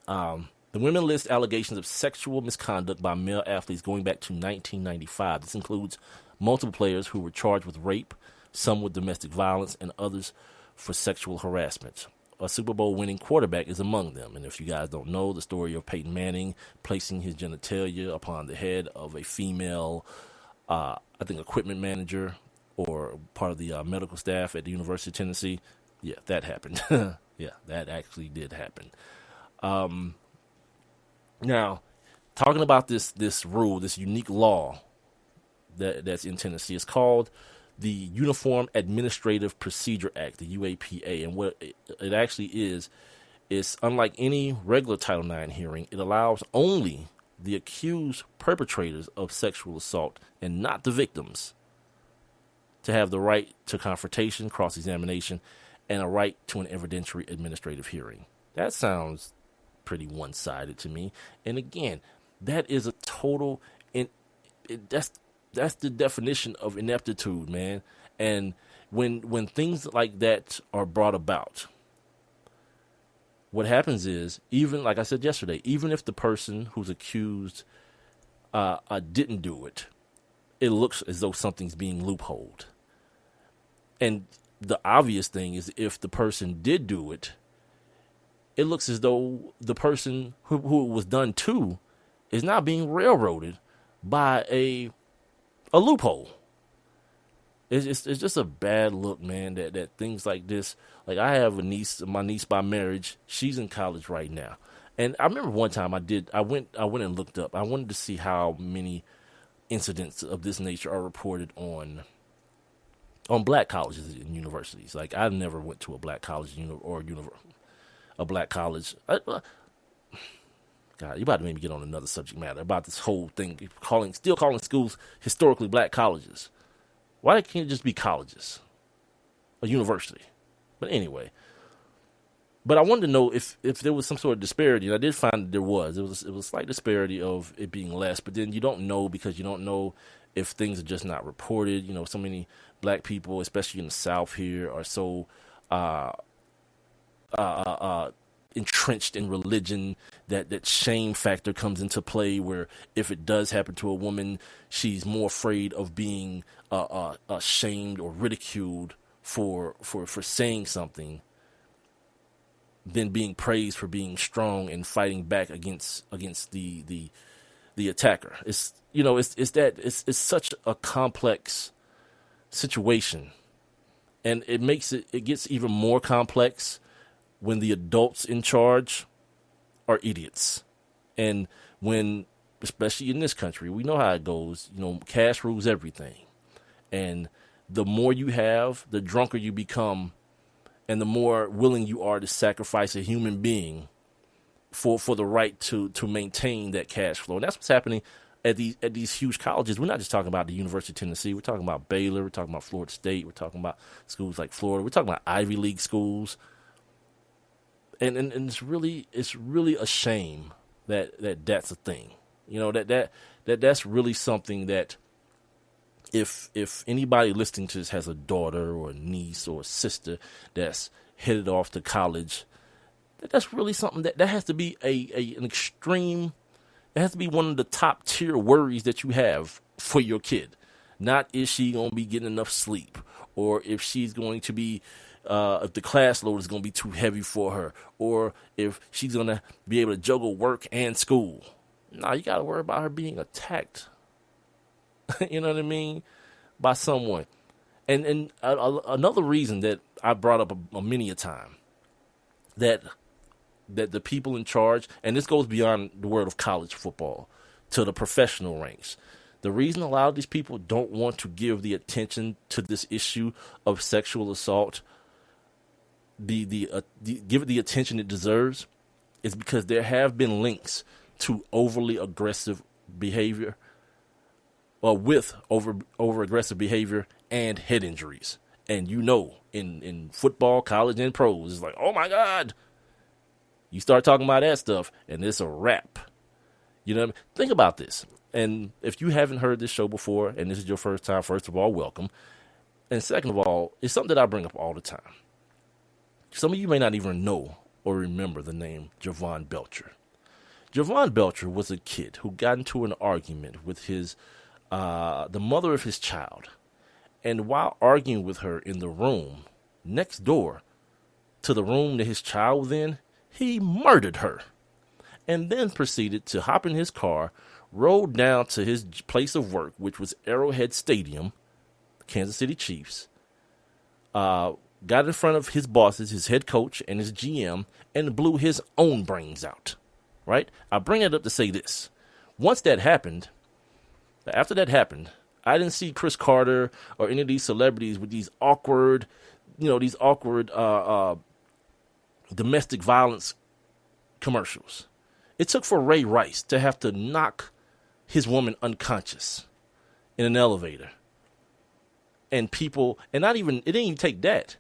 The women list allegations of sexual misconduct by male athletes going back to 1995. This includes multiple players who were charged with rape, some with domestic violence, and others for sexual harassment. A Super Bowl winning quarterback is among them. And if you guys don't know the story of Peyton Manning placing his genitalia upon the head of a female, equipment manager or part of the medical staff at the University of Tennessee, yeah, that happened. Yeah, that actually did happen. Now, talking about this rule, this unique law that's in Tennessee, it's called the Uniform Administrative Procedure Act, the UAPA. And what it actually is unlike any regular Title IX hearing, it allows only the accused perpetrators of sexual assault and not the victims to have the right to confrontation, cross-examination, and a right to an evidentiary administrative hearing. That sounds pretty one-sided to me. And again, that is a total, that's the definition of ineptitude, man. And when things like that are brought about, what happens is, even like I said yesterday, even if the person who's accused didn't do it, it looks as though something's being loopholed. And the obvious thing is, if the person did do it, it looks as though the person who it was done to is not being railroaded by a loophole. It's just a bad look, man, that things like this. Like, I have my niece by marriage. She's in college right now. And I remember one time I went and looked up. I wanted to see how many incidents of this nature are reported on black colleges and universities. Like, I never went to a black college a black college. God, you about to make me get on another subject matter about this whole thing, still calling schools historically black colleges. Why can't it just be colleges? A university. But anyway. But I wanted to know if there was some sort of disparity, and I did find that there was. It was a slight disparity of it being less, but then you don't know because you don't know if things are just not reported. You know, so many black people, especially in the South here, are so entrenched in religion that shame factor comes into play, where if it does happen to a woman, she's more afraid of being shamed or ridiculed for saying something than being praised for being strong and fighting back against the attacker. It's such a complex situation, and it gets even more complex when the adults in charge are idiots. And when, especially in this country, we know how it goes, cash rules everything. And the more you have, the drunker you become, and the more willing you are to sacrifice a human being for the right to maintain that cash flow. And that's what's happening at these huge colleges. We're not just talking about the University of Tennessee. We're talking about Baylor. We're talking about Florida State. We're talking about schools like Florida. We're talking about Ivy League schools. And it's really a shame that that's a thing. That's really something that if anybody listening to this has a daughter or a niece or a sister that's headed off to college, that's really something that has to be an extreme. It has to be one of the top tier worries that you have for your kid. Not is she going to be getting enough sleep, or if she's going to be, if the class load is going to be too heavy for her, or if she's going to be able to juggle work and school. No, you got to worry about her being attacked. You know what I mean? By someone. And another reason that I brought up many a time that the people in charge, and this goes beyond the world of college football to the professional ranks. The reason a lot of these people don't want to give the attention to this issue of sexual assault, give it the attention it deserves, is because there have been links to overly aggressive behavior, or with over aggressive behavior and head injuries. And in football, college, and pros, it's like, oh my God, you start talking about that stuff and it's a wrap. You know what I mean? Think about this. And if you haven't heard this show before and this is your first time, first of all, welcome. And second of all, it's something that I bring up all the time. Some of you may not even know or remember the name Javon Belcher. Javon Belcher was a kid who got into an argument with the mother of his child. And while arguing with her in the room next door to the room that his child was in, he murdered her and then proceeded to hop in his car, rode down to his place of work, which was Arrowhead Stadium, Kansas City Chiefs, got in front of his bosses, his head coach and his GM, and blew his own brains out. Right? I bring it up to say this. Once that happened, after that happened, I didn't see Chris Carter or any of these celebrities with these awkward domestic violence commercials. It took for Ray Rice to have to knock his woman unconscious in an elevator. And people, and it didn't even take that.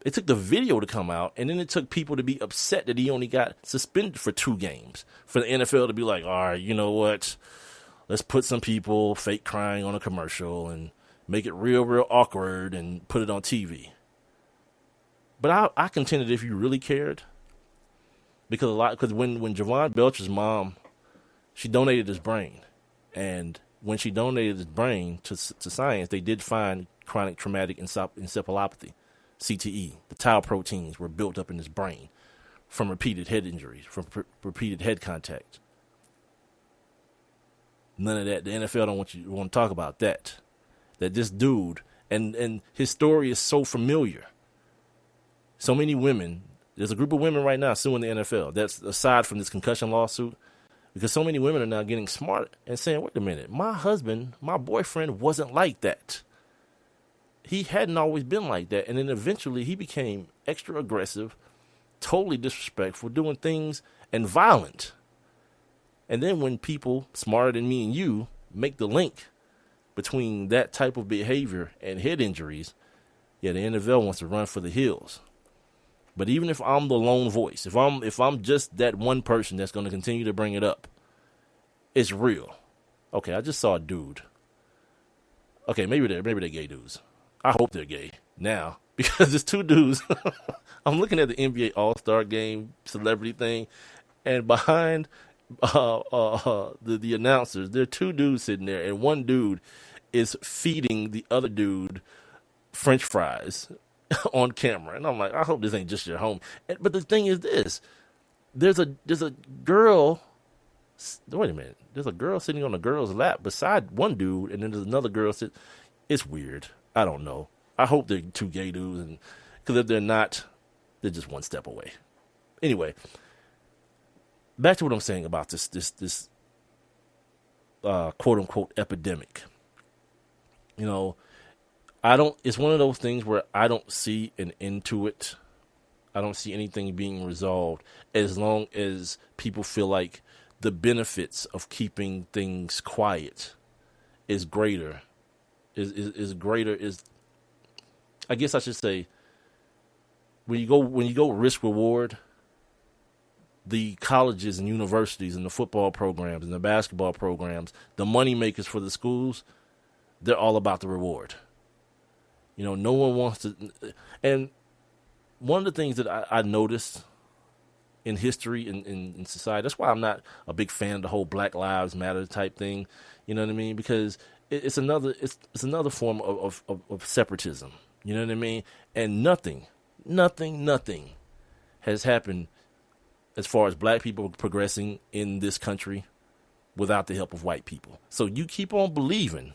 It took the video to come out, and then it took people to be upset that he only got suspended for 2 games. For the NFL to be like, all right, you know what? Let's put some people fake crying on a commercial and make it real, real awkward and put it on TV. But I contended if you really cared, because when Javon Belcher's mom, she donated his brain, and when she donated his brain to science, they did find chronic traumatic encephalopathy, CTE. The tau proteins were built up in his brain from repeated head injuries, from repeated head contact. None of that. The NFL don't want to talk about that. That this dude, and his story is so familiar. So many women, There's a group of women right now suing the NFL. That's aside from this concussion lawsuit, because so many women are now getting smart and saying, wait a minute, my husband, my boyfriend wasn't like that. He hadn't always been like that. And then eventually he became extra aggressive, totally disrespectful, doing things and violent. And then when people smarter than me and you make the link between that type of behavior and head injuries, yeah, the NFL wants to run for the hills. But even if I'm the lone voice, if I'm just that one person that's going to continue to bring it up, it's real. Okay, I just saw a dude. Okay, maybe they're gay dudes. I hope they're gay now, because there's two dudes. I'm looking at the NBA Allstar game celebrity thing, and behind the announcers, there are two dudes sitting there, and one dude is feeding the other dude French fries on camera. And I'm like, I hope this ain't just your home. But the thing is this, there's a girl, wait a minute, there's a girl sitting on a girl's lap beside one dude, and then there's another girl it's weird. I don't know. I hope they're two gay dudes, and because if they're not, they're just one step away. Anyway, back to what I'm saying about this quote unquote epidemic. You know, it's one of those things where I don't see an end to it. I don't see anything being resolved as long as people feel like the benefits of keeping things quiet is greater. I guess I should say, when you go risk reward, the colleges and universities and the football programs and the basketball programs, the money makers for the schools, they're all about the reward. You know, no one wants to. And one of the things that I noticed in history and in society, that's why I'm not a big fan of the whole Black Lives Matter type thing. You know what I mean? Because it's another form of separatism. You know what I mean? And nothing has happened as far as black people progressing in this country without the help of white people. So you keep on believing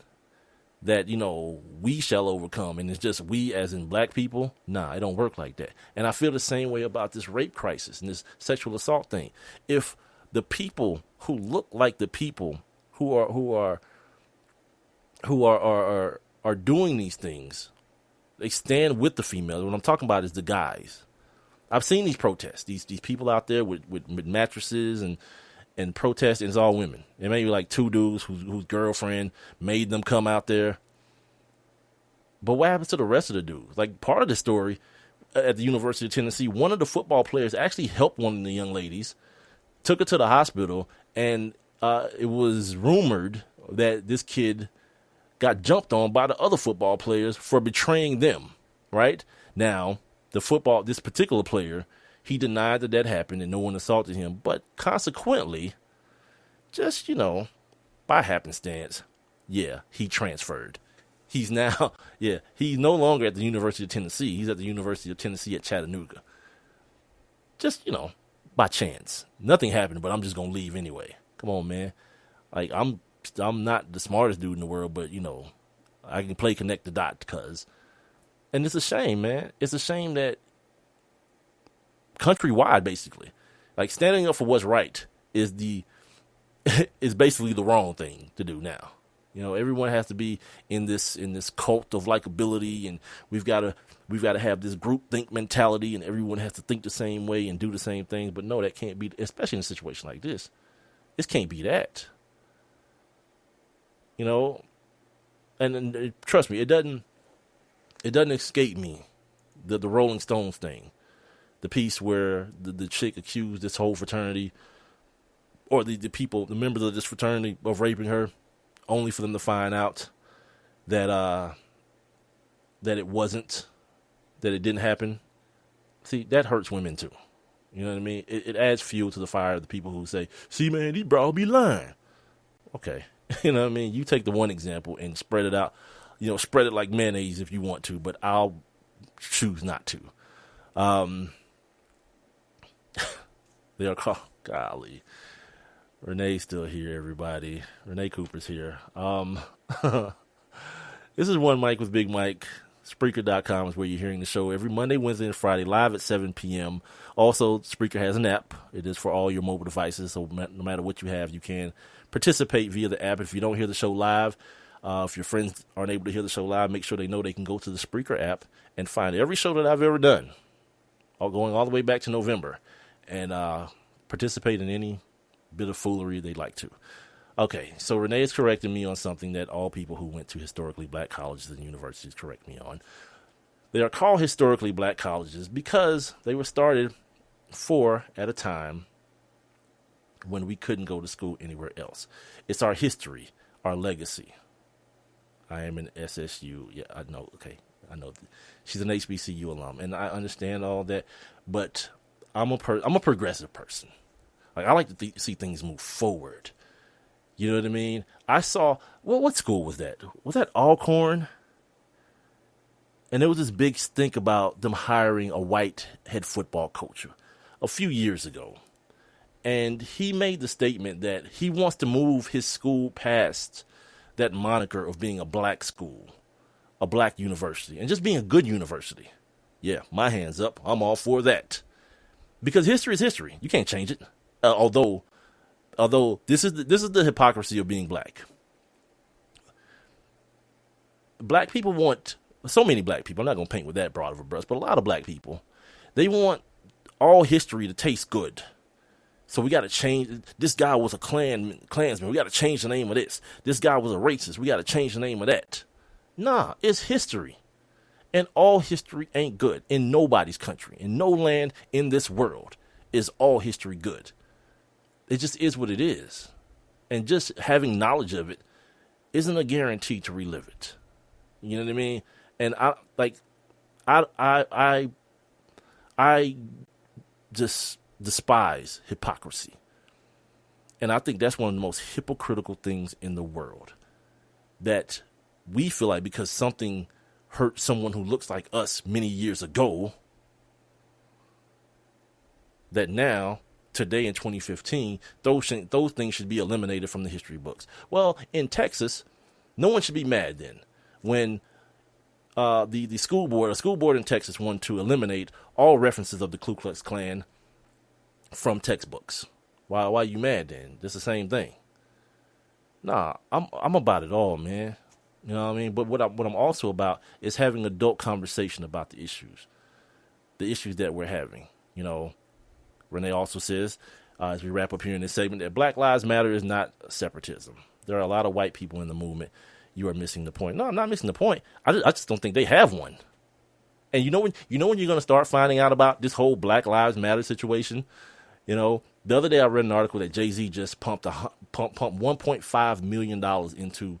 that, you know, we shall overcome, and it's just we as in black people. Nah, it don't work like that. And I feel the same way about this rape crisis and this sexual assault thing. If the people who look like the people who are doing these things, they stand with the females. What I'm talking about is the guys. I've seen these protests, these people out there with mattresses and protest, and it's all women. It may be like two dudes whose girlfriend made them come out there. But what happens to the rest of the dudes? Like, part of the story at the University of Tennessee, one of the football players actually helped one of the young ladies, took her to the hospital, and it was rumored that this kid got jumped on by the other football players for betraying them, right? Now, this particular player, he denied that happened and no one assaulted him. But consequently, just, you know, by happenstance, yeah, he transferred. He's now, he's no longer at the University of Tennessee. He's at the University of Tennessee at Chattanooga. Just, you know, by chance. Nothing happened, but I'm just going to leave anyway. Come on, man. Like, I'm not the smartest dude in the world, but, you know, I can play connect the dots, and it's a shame, man. It's a shame that countrywide, basically, like, standing up for what's right is basically the wrong thing to do now. You know, everyone has to be in this cult of likability, and we've got to have this group think mentality, and everyone has to think the same way and do the same things. But no, that can't be, especially in a situation like this. This can't be that. You know, and trust me, it doesn't escape me, the Rolling Stones thing, the piece where the chick accused this whole fraternity, or the members of this fraternity, of raping her, only for them to find out that it didn't happen. See, that hurts women too. You know what I mean? It adds fuel to the fire of the people who say, see, man, these bros be lying. Okay. You know what I mean? You take the one example and spread it out. You know, spread it like mayonnaise if you want to, but I'll choose not to. They are called, golly. Renee's still here, everybody. Renee Cooper's here. This is One Mike with Big Mike. Spreaker.com is where you're hearing the show every Monday, Wednesday, and Friday, live at 7 p.m. Also, Spreaker has an app. It is for all your mobile devices, so no matter what you have, you can participate via the app. If you don't hear the show live, if your friends aren't able to hear the show live, make sure they know they can go to the Spreaker app and find every show that I've ever done, going all the way back to November, and participate in any bit of foolery they'd like to. Okay, so Renee is correcting me on something that all people who went to historically black colleges and universities correct me on. They are called historically black colleges because they were started at a time when we couldn't go to school anywhere else. It's our history, our legacy. I am an SSU. Yeah, I know. Okay, I know. She's an HBCU alum, and I understand all that. But I'm a progressive person. Like, I like to see things move forward. You know what I mean? I saw, what school was that? Was that Alcorn? And there was this big stink about them hiring a white head football coach a few years ago. And he made the statement that he wants to move his school past that moniker of being a black school, a black university, and just being a good university. Yeah, my hand's up. I'm all for that. Because history is history. You can't change it. Although this is the hypocrisy of being black. Black people want, so many black people, I'm not going to paint with that broad of a brush, but a lot of black people, they want all history to taste good. So we got to change, this guy was a Klansman, we got to change the name of this. This guy was a racist, we got to change the name of that. Nah, it's history. And all history ain't good in nobody's country. In no land in this world is all history good. It just is what it is. And just having knowledge of it isn't a guarantee to relive it. You know what I mean? And I just despise hypocrisy. And I think that's one of the most hypocritical things in the world. That we feel like because something hurt someone who looks like us many years ago, that now, today in 2015, those things should be eliminated from the history books. Well, in Texas, no one should be mad then when the school board in Texas wanted to eliminate all references of the Ku Klux Klan from textbooks. Why are you mad then? It's the same thing. Nah, I'm about it all, man. You know what I mean? But what I'm also about is having adult conversation about the issues that we're having. You know, Renee also says, as we wrap up here in this segment, that Black Lives Matter is not separatism. There are a lot of white people in the movement. You are missing the point. No, I'm not missing the point. I just don't think they have one. And you know when you're going to start finding out about this whole Black Lives Matter situation? You know, the other day I read an article that Jay-Z just pumped $1.5 million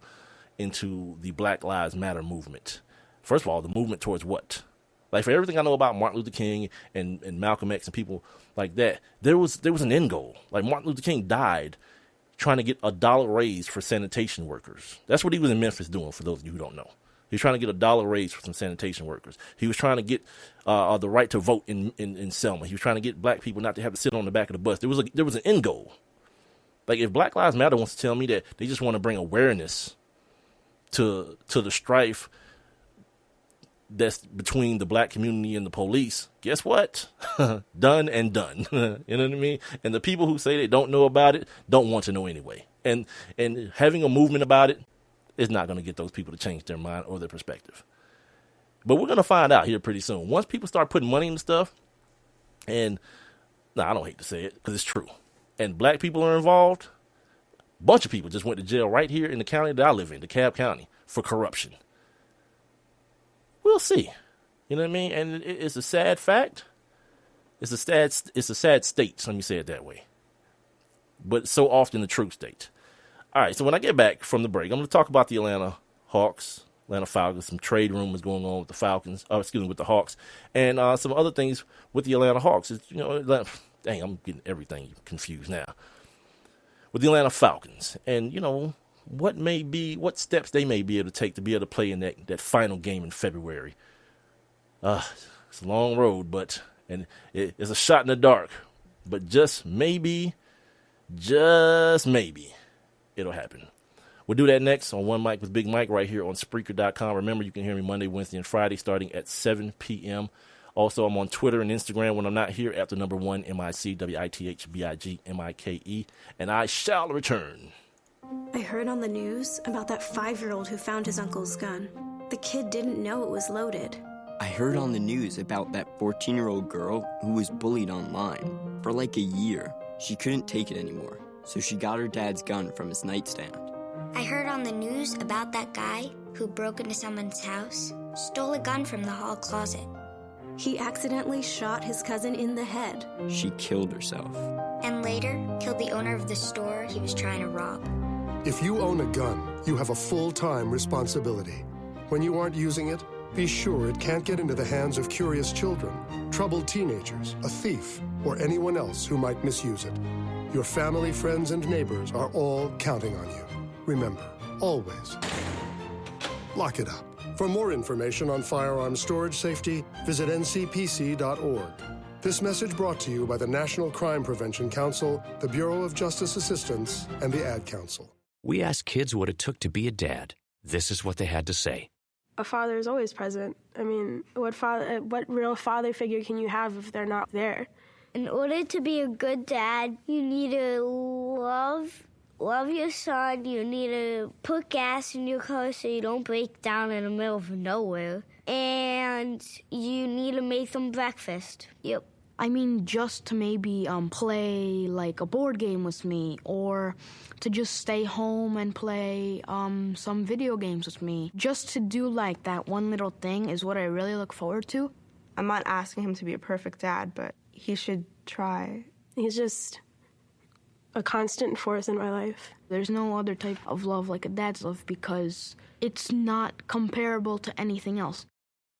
into the Black Lives Matter movement. First of all, the movement towards what? Like, for everything I know about Martin Luther King and Malcolm X and people like that, there was an end goal. Like, Martin Luther King died trying to get $1 raise for sanitation workers. That's what he was in Memphis doing, for those of you who don't know. He was trying to get $1 raise for some sanitation workers. He was trying to get the right to vote in Selma. He was trying to get black people not to have to sit on the back of the bus. There was an end goal. Like, if Black Lives Matter wants to tell me that they just want to bring awareness to the strife that's between the black community and the police, guess what? Done and done. You know what I mean? And the people who say they don't know about it don't want to know anyway. And having a movement about it is not going to get those people to change their mind or their perspective. But we're going to find out here pretty soon. Once people start putting money into stuff, and I don't hate to say it because it's true, and black people are involved, a bunch of people just went to jail right here in the county that I live in, DeKalb County, for corruption. We'll see. You know what I mean? And it's a sad fact. It's a sad state. Let me say it that way. But so often the true state. All right. So when I get back from the break, I'm going to talk about the Atlanta Hawks, Atlanta Falcons, some trade rumors going on with the Falcons, with the Hawks, and some other things with the Atlanta Hawks. It's, dang, I'm getting everything confused now. With the Atlanta Falcons, and what steps they may be able to take to be able to play in that final game in February. It's a long road, and it's a shot in the dark, but just maybe it'll happen. We'll do that next on One Mic with Big Mike right here on Spreaker.com. Remember, you can hear me Monday, Wednesday, and Friday starting at 7 p.m. Also, I'm on Twitter and Instagram when I'm not here at the number 1 MICWITHBIGMIKE, and I shall return. I heard on the news about that 5-year-old who found his uncle's gun. The kid didn't know it was loaded. I heard on the news about that 14-year-old girl who was bullied online. For like a year, she couldn't take it anymore, so she got her dad's gun from his nightstand. I heard on the news about that guy who broke into someone's house, stole a gun from the hall closet. He accidentally shot his cousin in the head. She killed herself. And later, killed the owner of the store he was trying to rob. If you own a gun, you have a full-time responsibility. When you aren't using it, be sure it can't get into the hands of curious children, troubled teenagers, a thief, or anyone else who might misuse it. Your family, friends, and neighbors are all counting on you. Remember, always, lock it up. For more information on firearms storage safety, visit ncpc.org. This message brought to you by the National Crime Prevention Council, the Bureau of Justice Assistance, and the Ad Council. We asked kids what it took to be a dad. This is what they had to say. A father is always present. I mean, what real father figure can you have if they're not there? In order to be a good dad, you need to love your son. You need to put gas in your car so you don't break down in the middle of nowhere. And you need to make them breakfast. Yep. I mean, just to maybe play like a board game with me, or to just stay home and play some video games with me. Just to do like that one little thing is what I really look forward to. I'm not asking him to be a perfect dad, but he should try. He's just a constant force in my life. There's no other type of love like a dad's love because it's not comparable to anything else.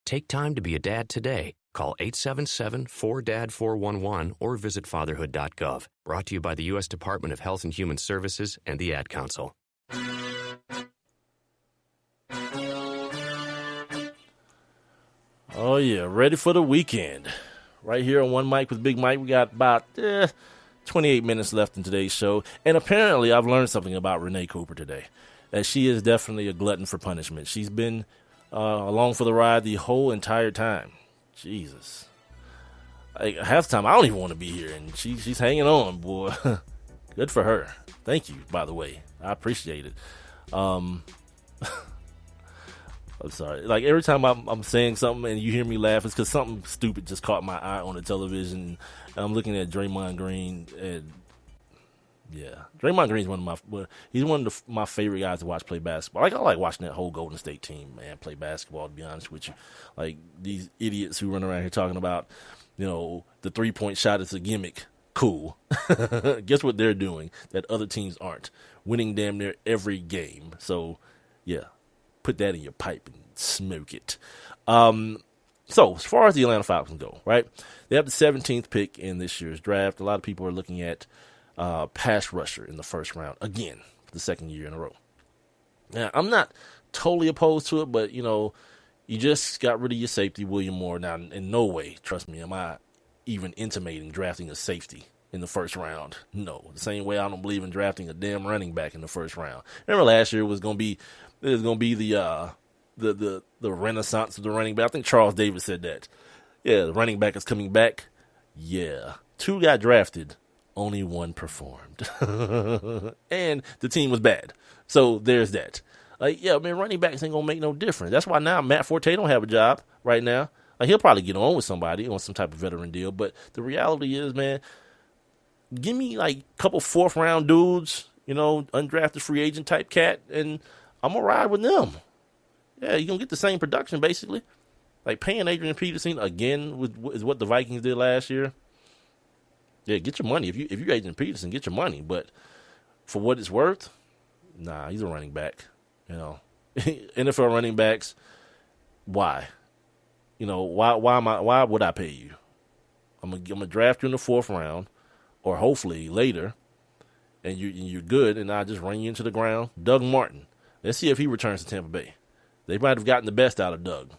Take time to be a dad today. Call 877-4DAD-411 or visit fatherhood.gov. Brought to you by the U.S. Department of Health and Human Services and the Ad Council. Oh, yeah. Ready for the weekend. Right here on One Mic with Big Mike. We got about 28 minutes left in today's show. And apparently I've learned something about Renee Cooper today. That she is definitely a glutton for punishment. She's been along for the ride the whole entire time. Jesus. Like, half the time, I don't even want to be here, and she's hanging on, boy. Good for her. Thank you, by the way. I appreciate it. I'm sorry. Like, every time I'm saying something and you hear me laugh, it's because something stupid just caught my eye on the television. And I'm looking at Draymond Green, and yeah, Draymond Green's he's one of my favorite guys to watch play basketball. Like, I like watching that whole Golden State team, man, play basketball, to be honest with you. Like, these idiots who run around here talking about, you know, the three-point shot is a gimmick. Cool. Guess what they're doing that other teams aren't? Winning damn near every game. So, yeah, put that in your pipe and smoke it. So, as far as the Atlanta Falcons go, right, they have the 17th pick in this year's draft. A lot of people are looking at pass rusher in the first round again for the second year in a row. Now, I'm not totally opposed to it, but you know, you just got rid of your safety, William Moore. Now, in no way, trust me, am I even intimating drafting a safety in the first round. No, the same way I don't believe in drafting a damn running back in the first round. Remember last year was going to be the renaissance of the running back. I think Charles Davis said that. Yeah, the running back is coming back. Yeah, 2 got drafted. Only 1 performed. And the team was bad. So there's that. Yeah, man, running backs ain't going to make no difference. That's why now Matt Forte don't have a job right now. He'll probably get on with somebody on some type of veteran deal. But the reality is, man, give me like a couple 4th-round dudes, you know, undrafted free agent type cat, and I'm going to ride with them. Yeah, you're going to get the same production, basically. Like paying Adrian Peterson again is what the Vikings did last year. Yeah, get your money. If you're Adrian Peterson, get your money. But for what it's worth, nah, he's a running back. You know, NFL running backs. Why? You know, why would I pay you? I'm gonna draft you in the 4th round, or hopefully later, and you're good, and I just run you into the ground. Doug Martin. Let's see if he returns to Tampa Bay. They might have gotten the best out of Doug.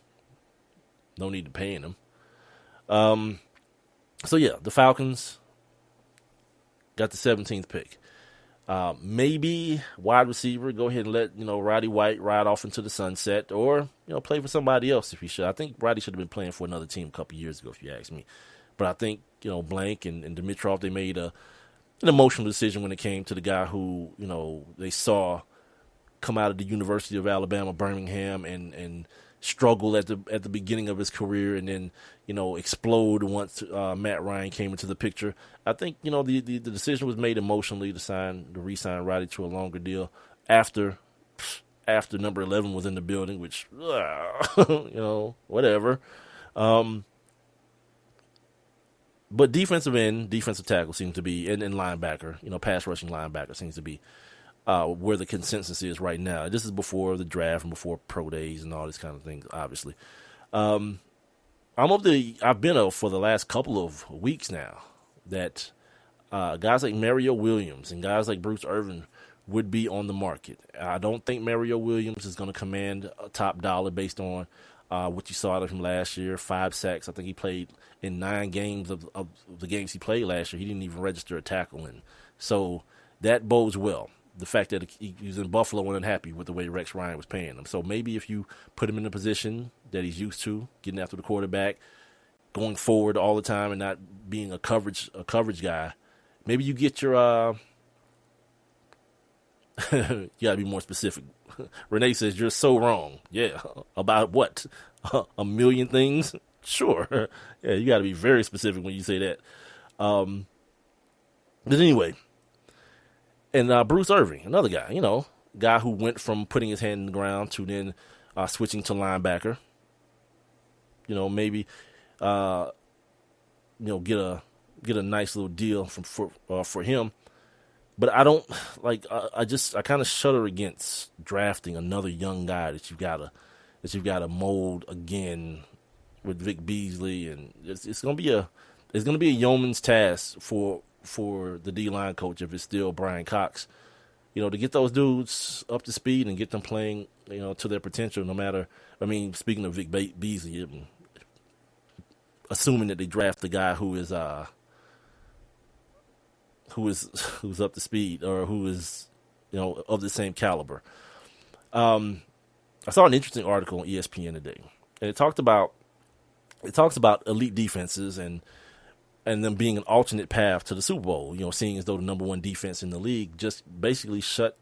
No need to paying him. So yeah, the Falcons got the 17th pick. Maybe wide receiver, go ahead and let, Roddy White ride off into the sunset, or, play for somebody else if he should. I think Roddy should have been playing for another team a couple years ago, if you ask me. But I think, Blank and Dimitrov, they made an emotional decision when it came to the guy who, they saw come out of the University of Alabama, Birmingham, and struggle at the beginning of his career, and then explode once Matt Ryan came into the picture. I think the decision was made emotionally to re-sign Roddy to a longer deal after number 11 was in the building, which whatever. But defensive tackle seems to be, and linebacker, pass rushing linebacker seems to be where the consensus is right now. This is before the draft and before pro days and all this kind of things, obviously. I've been for the last couple of weeks now that guys like Mario Williams and guys like Bruce Irvin would be on the market. I don't think Mario Williams is going to command a top dollar based on what you saw out of him last year. 5 sacks. I think he played in 9 games of the games he played last year. He didn't even register a tackle in. So that bodes well. The fact that he was in Buffalo and unhappy with the way Rex Ryan was paying him. So maybe if you put him in a position that he's used to, getting after the quarterback, going forward all the time and not being a coverage guy, maybe you get your you gotta be more specific. Renee says you're so wrong. Yeah, about what? A million things? Sure. Yeah, you gotta be very specific when you say that. But anyway. And Bruce Irvin, another guy, guy who went from putting his hand in the ground to then switching to linebacker. Maybe get a nice little deal for him. But I don't I kind of shudder against drafting another young guy that you've got to mold again with Vic Beasley, and it's gonna be a yeoman's task for the D-line coach, if it's still Brian Cox, to get those dudes up to speed and get them playing, to their potential, no matter, speaking of Vic Beasley, assuming that they draft the guy who's up to speed, or who is, of the same caliber. I saw an interesting article on ESPN today, and it talks about elite defenses and them being an alternate path to the Super Bowl, seeing as though the number 1 defense in the league just basically shut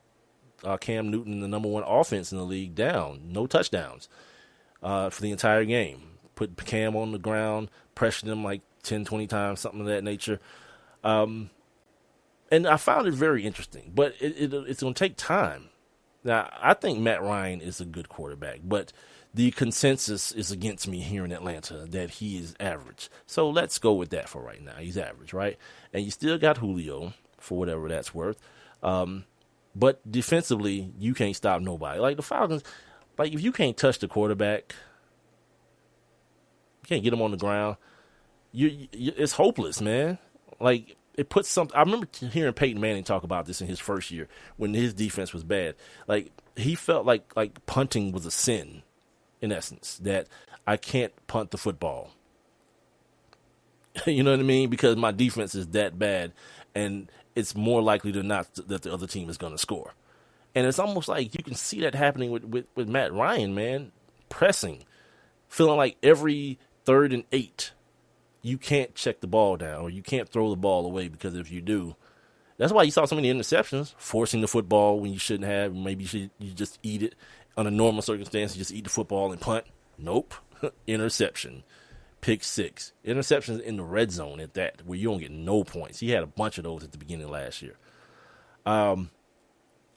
Cam Newton, the number 1 offense in the league, down. No touchdowns for the entire game. Put Cam on the ground, pressured him like 10, 20 times, something of that nature. And I found it very interesting, but it's going to take time. Now, I think Matt Ryan is a good quarterback, but the consensus is against me here in Atlanta that he is average. So let's go with that for right now. He's average, right? And you still got Julio, for whatever that's worth. But defensively, you can't stop nobody. Like the Falcons, if you can't touch the quarterback, you can't get him on the ground, it's hopeless, man. It puts something. I remember hearing Peyton Manning talk about this in his first year when his defense was bad. He felt like punting was a sin. In essence, that I can't punt the football. You know what I mean? Because my defense is that bad, and it's more likely than not that the other team is going to score. And it's almost like you can see that happening with Matt Ryan, man, pressing, feeling like every 3rd and 8, you can't check the ball down, or you can't throw the ball away, because if you do, that's why you saw so many interceptions, forcing the football when you shouldn't have. Maybe you just eat it. Under normal circumstances, you just eat the football and punt. Nope. Interception. Pick 6. Interceptions in the red zone at that, where you don't get no points. He had a bunch of those at the beginning of last year.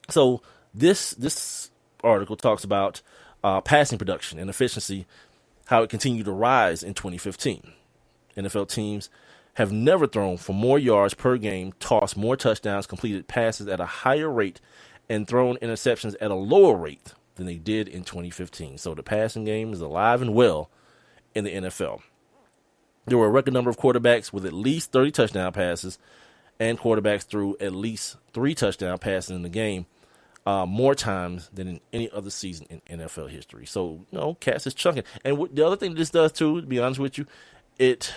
So this article talks about passing production and efficiency, how it continued to rise in 2015. NFL teams have never thrown for more yards per game, tossed more touchdowns, completed passes at a higher rate, and thrown interceptions at a lower rate than they did in 2015. So the passing game is alive and well in the NFL. There were a record number of quarterbacks with at least 30 touchdown passes, and quarterbacks threw at least 3 touchdown passes in the game, more times than in any other season in NFL history. So, Cats is chunking. And the other thing this does too, to be honest with you, it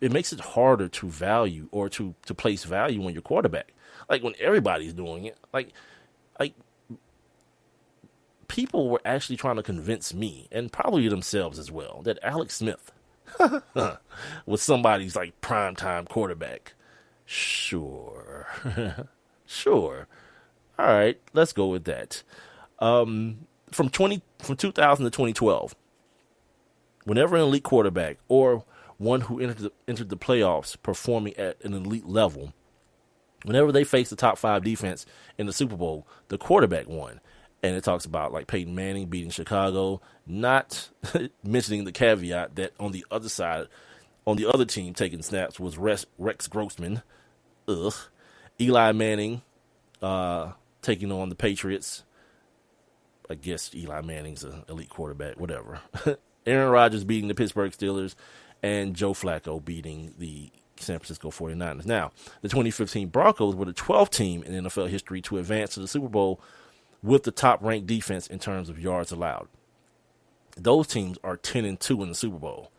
makes it harder to value or to place value on your quarterback. like when everybody's doing it, like people were actually trying to convince me, and probably themselves as well, that Alex Smith was somebody's like primetime quarterback. Sure. Sure. All right, let's go with that. From 2000 to 2012, whenever an elite quarterback or one who entered the playoffs performing at an elite level, whenever they faced the top 5 defense in the Super Bowl, the quarterback won. And it talks about like Peyton Manning beating Chicago, not mentioning the caveat that on the other side, on the other team taking snaps was Rex Grossman. Eli Manning taking on the Patriots. I guess Eli Manning's an elite quarterback, whatever. Aaron Rodgers beating the Pittsburgh Steelers, and Joe Flacco beating the San Francisco 49ers. Now, the 2015 Broncos were the 12th team in NFL history to advance to the Super Bowl with the top-ranked defense in terms of yards allowed. Those teams are 10-2 in the Super Bowl.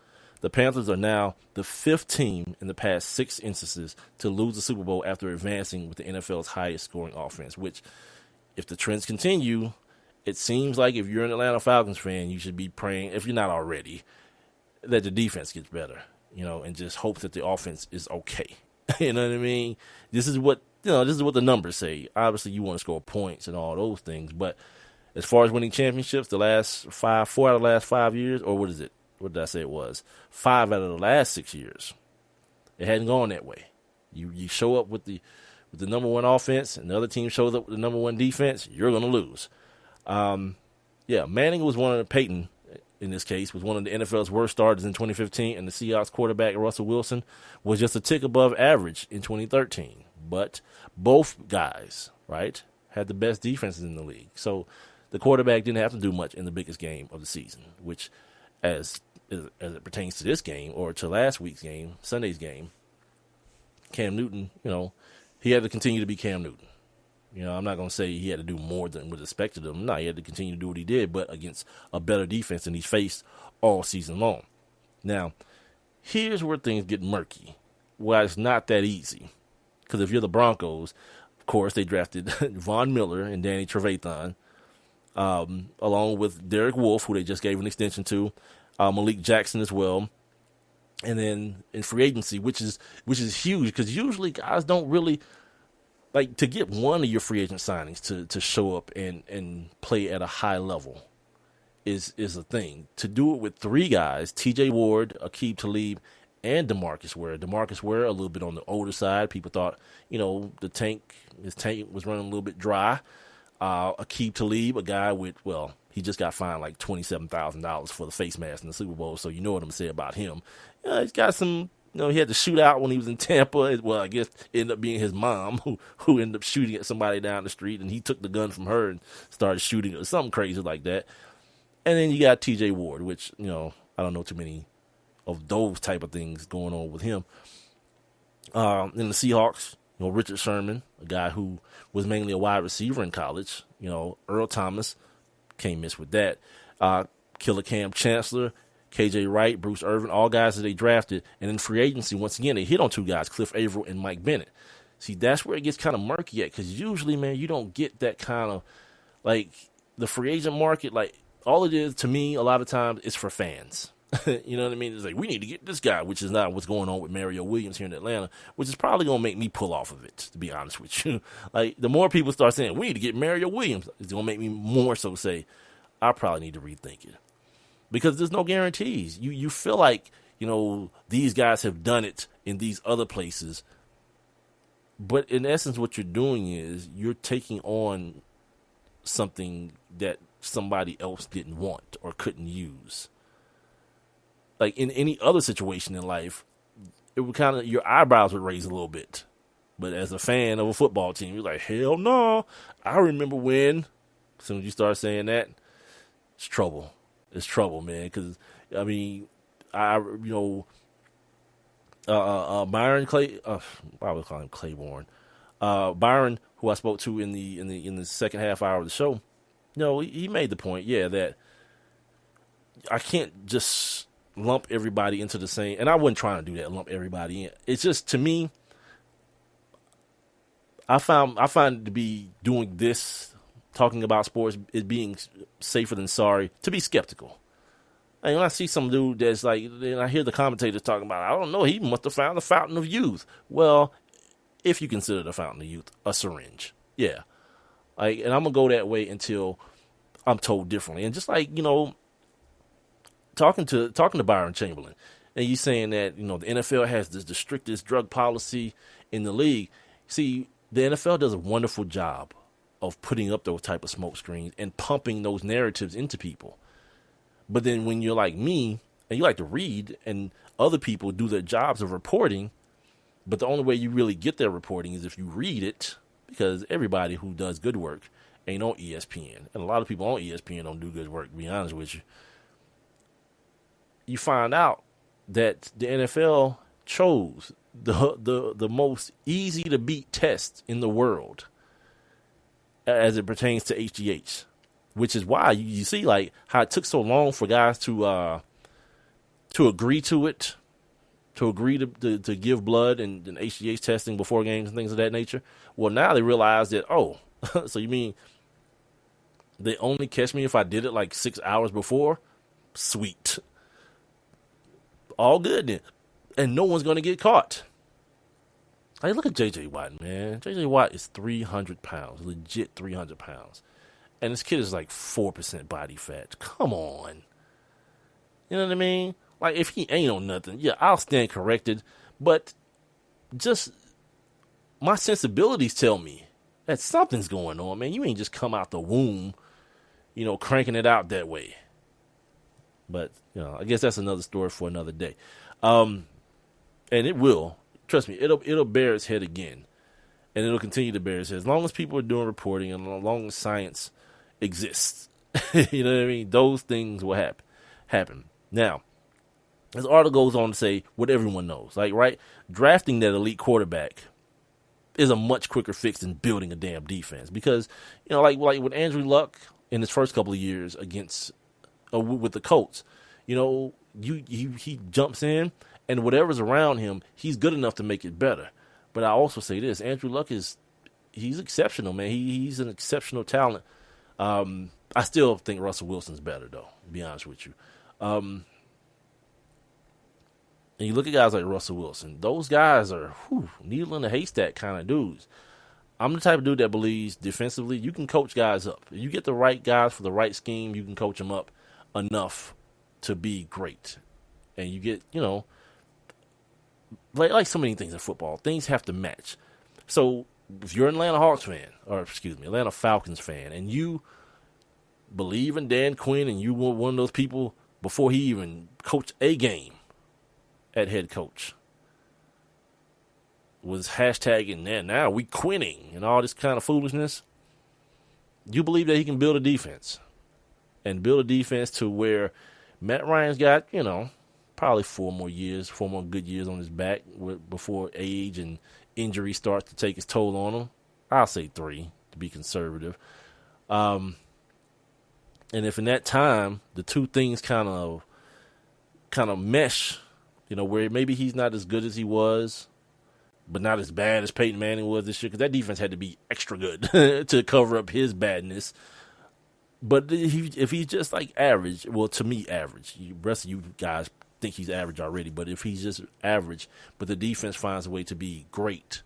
The Panthers are now the 5th team in the past 6 instances to lose the Super Bowl after advancing with the NFL's highest-scoring offense, which, if the trends continue, it seems like if you're an Atlanta Falcons fan, you should be praying, if you're not already, that the defense gets better, and just hope that the offense is okay. You know what I mean? This is what the numbers say. Obviously, you want to score points and all those things, but as far as winning championships, the last 4 out of the last 5 years, or what is it? What did I say it was? 5 out of the last 6 years. It hadn't gone that way. You show up with the number one offense, and the other team shows up with the number one defense, you're going to lose. Manning was Peyton, in this case, was one of the NFL's worst starters in 2015, and the Seahawks quarterback Russell Wilson was just a tick above average in 2013. But both guys, right, had the best defenses in the league. So the quarterback didn't have to do much in the biggest game of the season, which, as it pertains to this game or to last week's game, Sunday's game, Cam Newton, he had to continue to be Cam Newton. I'm not going to say he had to do more than was expected of him. No, he had to continue to do what he did, but against a better defense than he's faced all season long. Now, here's where things get murky. Well, it's not that easy. Because if you're the Broncos, of course, they drafted Von Miller and Danny Trevathan, along with Derek Wolfe, who they just gave an extension to, Malik Jackson as well. And then in free agency, which is huge, because usually guys don't really, like, to get one of your free agent signings to show up and play at a high level is a thing. To do it with 3 guys, TJ Ward, Aqib Talib, and DeMarcus Ware. DeMarcus Ware, a little bit on the older side. People thought, his tank was running a little bit dry. Aqib Talib, a guy with, he just got fined like $27,000 for the face mask in the Super Bowl, so you know what I'm going to say about him. He's got some, he had to shoot out when he was in Tampa. Well, I guess it ended up being his mom who ended up shooting at somebody down the street, and he took the gun from her and started shooting or something crazy like that. And then you got TJ Ward, which, I don't know too many of those type of things going on with him. In the Seahawks, Richard Sherman, a guy who was mainly a wide receiver in college. Earl Thomas, can't miss with that. Killer Cam Chancellor, KJ Wright, Bruce Irvin, all guys that they drafted. And in free agency, once again, they hit on 2 guys, Cliff Averill and Mike Bennett. See, that's where it gets kind of murky at, because usually, man, you don't get that kind of, like, the free agent market, like, all it is to me a lot of times is for fans. You know what I mean? It's like, we need to get this guy, which is not what's going on with Mario Williams here in Atlanta, which is probably going to make me pull off of it, to be honest with you. Like, the more people start saying, we need to get Mario Williams, it's going to make me more so say, I probably need to rethink it. Because there's no guarantees. You feel like, these guys have done it in these other places. But in essence, what you're doing is you're taking on something that somebody else didn't want or couldn't use. Like in any other situation in life, it would kind of, your eyebrows would raise a little bit. But as a fan of a football team, you're like, hell no. I remember when. As soon as you start saying that, it's trouble. It's trouble, man. Because, I mean, Byron Clay, I would call him Claiborne. Byron, who I spoke to in the second half hour of the show, he made the point, that I can't just lump everybody into the same, and I wasn't trying to do that, lump everybody in. It's just, to me, I find to be doing this, talking about sports, is being safer than sorry, to be skeptical. And when I see some dude that's like, and I hear the commentators talking about, I don't know, he must have found the fountain of youth. Well, if you consider the fountain of youth a syringe, yeah. Like, and I'm gonna go that way until I'm told differently. And just like, talking to Byron Chamberlain, and you saying that, the NFL has the strictest drug policy in the league. See, the NFL does a wonderful job of putting up those type of smoke screens and pumping those narratives into people. But then when you're like me and you like to read, and other people do their jobs of reporting, but the only way you really get their reporting is if you read it, because everybody who does good work ain't on ESPN. And a lot of people on ESPN don't do good work, to be honest with you. You find out that the NFL chose the most easy to beat test in the world as it pertains to HGH, which is why you see like how it took so long for guys to agree to it, to agree to give blood and HGH testing before games and things of that nature. Well, now they realize that, oh, so you mean they only catch me if I did it like 6 hours before? Sweet. All good then. And no one's going to get caught. Hey, look at J.J. Watt, man. J.J. Watt is 300 pounds, legit 300 pounds. And this kid is like 4% body fat. Come on. You know what I mean? Like, if he ain't on nothing, yeah, I'll stand corrected. But just my sensibilities tell me that something's going on, man. You ain't just come out the womb, cranking it out that way. But, I guess that's another story for another day. And it will. Trust me, it'll bear its head again. And it'll continue to bear its head. As long as people are doing reporting and as long as science exists. You know what I mean? Those things will happen. Now, this article goes on to say what everyone knows. Like, right? Drafting that elite quarterback is a much quicker fix than building a damn defense. Because, like with Andrew Luck in his first couple of years against with the Colts, he jumps in, and whatever's around him, he's good enough to make it better. But I also say this: Andrew Luck he's exceptional, man. He's an exceptional talent. I still think Russell Wilson's better, though, to be honest with you. And you look at guys like Russell Wilson; those guys are needle in a haystack kind of dudes. I'm the type of dude that believes defensively you can coach guys up. If you get the right guys for the right scheme, you can coach them up enough to be great. And you get, like so many things in football, things have to match. So if you're an Atlanta Falcons fan, and you believe in Dan Quinn and you were one of those people before he even coached a game at head coach, was hashtagging that now we quinning and all this kind of foolishness, you believe that he can build a defense and build a defense to where Matt Ryan's got, probably 4 more good years on his back before age and injury starts to take its toll on him. I'll say 3 to be conservative. And if in that time the two things kind of mesh, where maybe he's not as good as he was, but not as bad as Peyton Manning was this year, because that defense had to be extra good to cover up his badness. But if he's just like average, well, to me, average. The rest of you guys think he's average already, but if he's just average, but the defense finds a way to be great,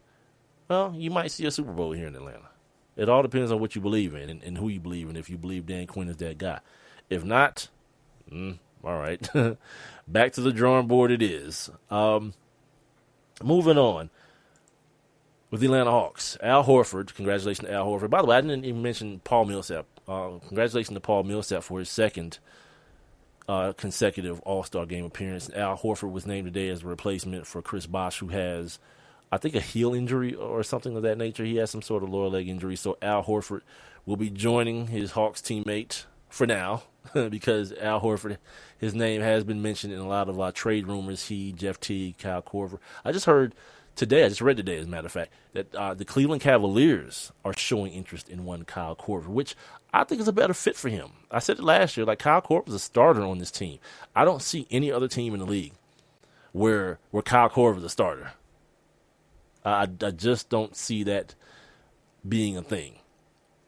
well, you might see a Super Bowl here in Atlanta. It all depends on what you believe in and who you believe in, if you believe Dan Quinn is that guy. If not, all right. Back to the drawing board it is. Moving on. With the Atlanta Hawks, Al Horford, congratulations to Al Horford. By the way, I didn't even mention Paul Millsap. Congratulations to Paul Millsap for his second consecutive All-Star game appearance. Al Horford was named today as a replacement for Chris Bosh, who has, I think, a heel injury or something of that nature. He has some sort of lower leg injury. So Al Horford will be joining his Hawks teammate for now because Al Horford, his name has been mentioned in a lot of trade rumors. He, Jeff Teague, Kyle Korver. I just read today, as a matter of fact, that the Cleveland Cavaliers are showing interest in one Kyle Korver, which I think is a better fit for him. I said it last year, Kyle Korver is a starter on this team. I don't see any other team in the league where Kyle Korver is a starter. I just don't see that being a thing.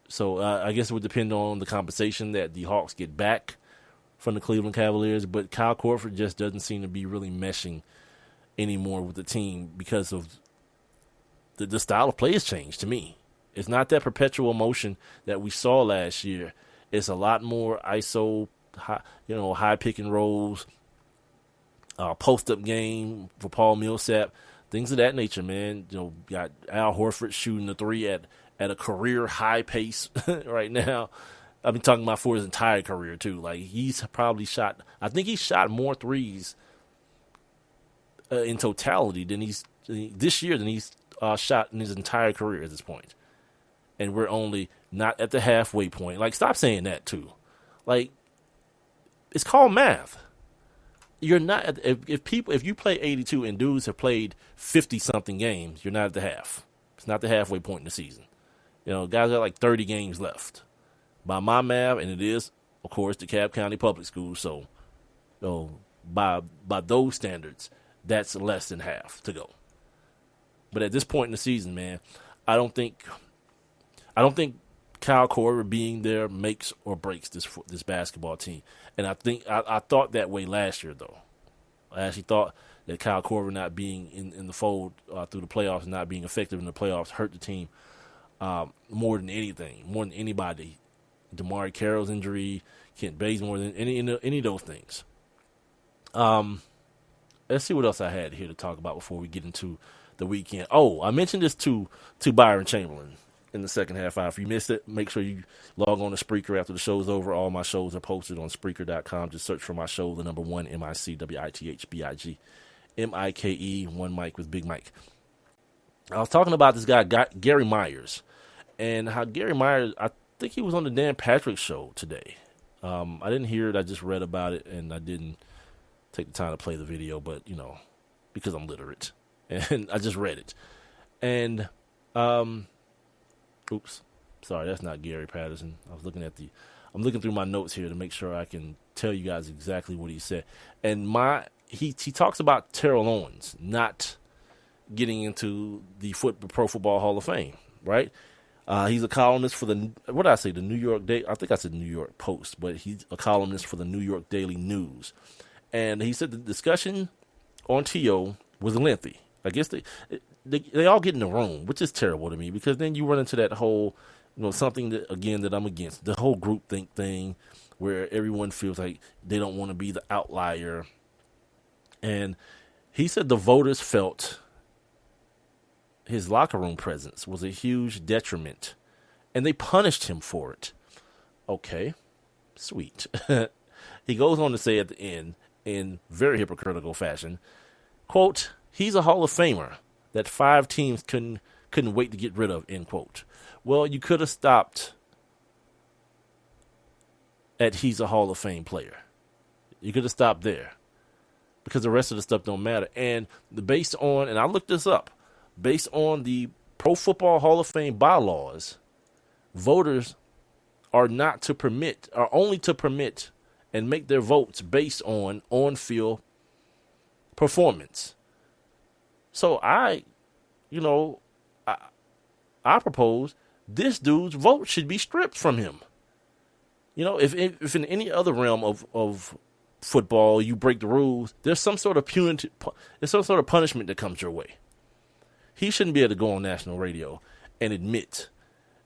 So I guess it would depend on the compensation that the Hawks get back from the Cleveland Cavaliers. But Kyle Korver just doesn't seem to be really meshing anymore with the team because of the style of play has changed to me. It's not that perpetual motion that we saw last year. It's a lot more ISO, high pick and rolls, post-up game for Paul Millsap, things of that nature, man. Got Al Horford shooting the three at a career high pace right now. I've been talking about for his entire career, too. Like, he's probably shot, I think he shot more threes in totality this year than he's shot in his entire career at this point. And we're only not at the halfway point. Like, stop saying that, too. Like, it's called math. You're not, if you play 82 and dudes have played 50-something games, you're not at the half. It's not the halfway point in the season. Guys got like 30 games left. By my math, and it is, of course, the Cobb County Public Schools, so by those standards, that's less than half to go. But at this point in the season, man, I don't think Kyle Korver being there makes or breaks this basketball team. And I thought that way last year, though. I actually thought that Kyle Korver not being in the fold through the playoffs and not being effective in the playoffs hurt the team more than anything, more than anybody. DeMar Carroll's injury, Kent Bazemore, than any of those things. Let's see what else I had here to talk about before we get into the weekend. Oh, I mentioned this to Byron Chamberlain in the second half hour. If you missed it, make sure you log on to Spreaker after the show's over. All my shows are posted on Spreaker.com. Just search for my show, the number 1, MICWITHBIG, MIKE, One Mike with Big Mike. I was talking about this guy, Gary Myers, and how Gary Myers, I think he was on the Dan Patrick show today. I didn't hear it. I just read about it, and I didn't take the time to play the video, but, because I'm literate. And I just read it. And, oops, sorry, that's not Gary Patterson. I'm looking through my notes here to make sure I can tell you guys exactly what he said. And he talks about Terrell Owens not getting into the Pro Football Hall of Fame, right? He's a columnist for the New York Day. I think I said New York Post, but he's a columnist for the New York Daily News. And he said the discussion on TO was lengthy. I guess they all get in the room, which is terrible to me, because then you run into that whole, something that I'm against, the whole groupthink thing where everyone feels like they don't want to be the outlier. And he said the voters felt his locker room presence was a huge detriment, and they punished him for it. Okay, sweet. He goes on to say at the end, in very hypocritical fashion, quote, "He's a Hall of Famer that 5 teams couldn't wait to get rid of," end quote. Well, you could have stopped at he's a Hall of Fame player. You could have stopped there, because the rest of the stuff don't matter. And and I looked this up, based on the Pro Football Hall of Fame bylaws, voters are only to permit and make their votes based on on-field performance. So I propose this dude's vote should be stripped from him. If in any other realm of football you break the rules, there's some sort of punishment that comes your way. He shouldn't be able to go on national radio and admit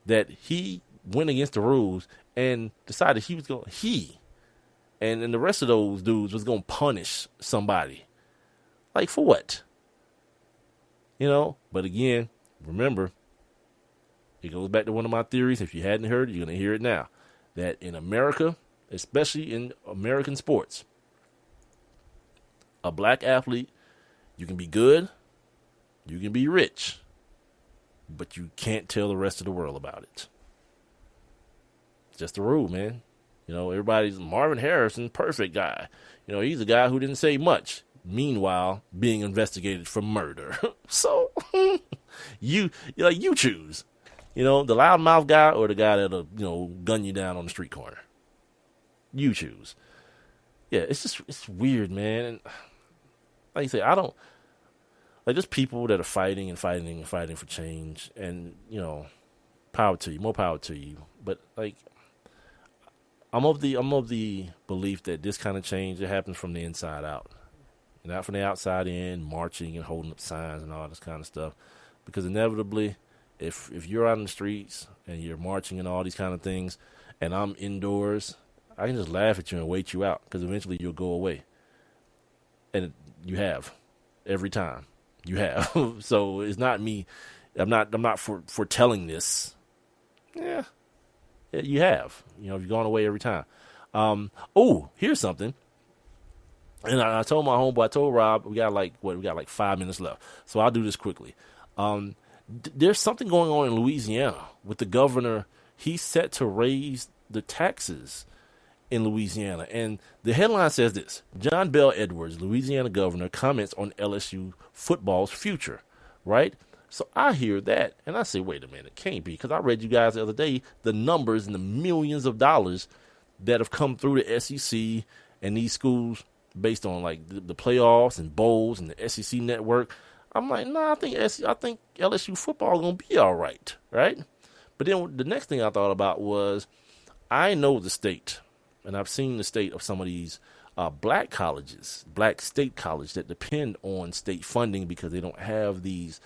that he went against the rules and decided and the rest of those dudes was going to punish somebody. Like, for what? But again, remember, it goes back to one of my theories. If you hadn't heard it, you're going to hear it now. That in America, especially in American sports, a black athlete, you can be good, you can be rich, but you can't tell the rest of the world about it. It's just a rule, man. Everybody's Marvin Harrison, perfect guy. He's a guy who didn't say much. Meanwhile, being investigated for murder. So, you choose. The loudmouth guy or the guy that'll, gun you down on the street corner. You choose. Yeah, it's weird, man. And like you say, there's people that are fighting for change. And, Power to you, more power to you. But like, I'm of the belief that this kind of change, it happens from the inside out, not from the outside in, marching and holding up signs and all this kind of stuff. Because inevitably, if you're out in the streets and you're marching and all these kind of things, and I'm indoors, I can just laugh at you and wait you out, because eventually you'll go away. And you have, every time you have. So it's not me. I'm not foretelling this. Yeah, you have. You've gone away every time. Here's something. And I told my homeboy, I told Rob, we got like 5 minutes left. So I'll do this quickly. There's something going on in Louisiana with the governor. He's set to raise the taxes in Louisiana. And the headline says this: John Bel Edwards, Louisiana governor, comments on LSU football's future, right? So I hear that, and I say, wait a minute, it can't be, because I read you guys the other day, the numbers and the millions of dollars that have come through the SEC and these schools based on like the playoffs and bowls and the SEC network. I'm like, I think LSU football is going to be all right, right? But then the next thing I thought about was, I know the state, and I've seen the state of some of these black colleges, black state colleges that depend on state funding because they don't have these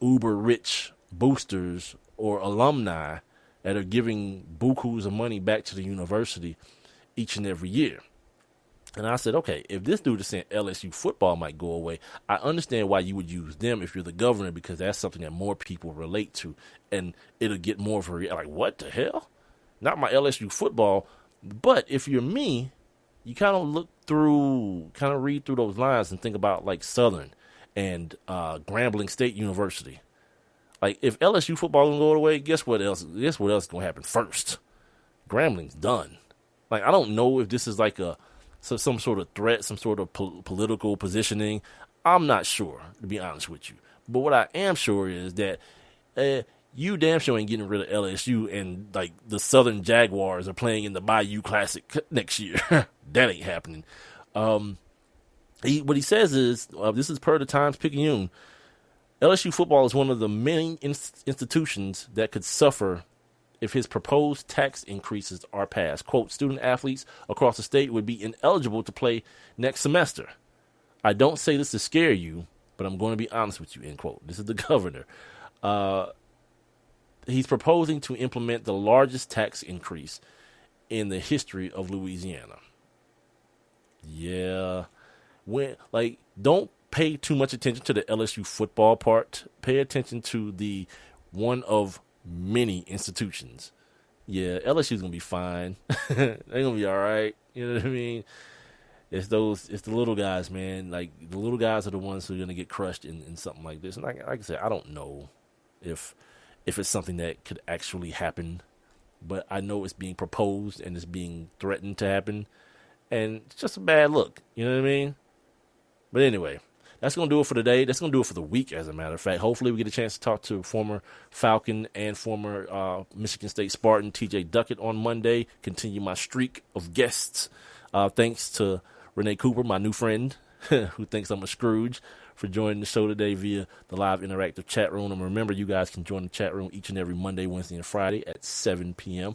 uber rich boosters or alumni that are giving bukus of money back to the university each and every year. And I said, okay, if this dude is saying LSU football might go away, I understand why you would use them if you're the governor, because that's something that more people relate to, and it'll get more of a like, what the hell? Not my LSU football. But if you're me, you kind of read through those lines and think about like Southern and Grambling State University. Like, if LSU football gonna go away, guess what else is gonna happen first? Grambling's done. Like, I don't know if this is like some sort of threat, some sort of political positioning. I'm not sure, to be honest with you. But what I am sure is that you damn sure ain't getting rid of LSU, and like the Southern Jaguars are playing in the Bayou Classic next year. That ain't happening. What he says is, this is per the Times-Picayune, LSU football is one of the many institutions that could suffer if his proposed tax increases are passed. Quote, student athletes across the state would be ineligible to play next semester. I don't say this to scare you, but I'm going to be honest with you, end quote. This is the governor. He's proposing to implement the largest tax increase in the history of Louisiana. Yeah. Don't pay too much attention to the LSU football part. Pay attention to the one of many institutions. Yeah, LSU's gonna be fine. They're gonna be all right. You know what I mean? It's the little guys, man. Like, the little guys are the ones who are gonna get crushed in something like this. And like I said, I don't know if it's something that could actually happen, but I know it's being proposed and it's being threatened to happen, and it's just a bad look. You know what I mean? But anyway, that's going to do it for today. That's going to do it for the week, as a matter of fact. Hopefully we get a chance to talk to former Falcon and former Michigan State Spartan TJ Duckett on Monday. Continue my streak of guests. Thanks to Renee Cooper, my new friend, who thinks I'm a Scrooge, for joining the show today via the live interactive chat room. And remember, you guys can join the chat room each and every Monday, Wednesday, and Friday at 7 p.m.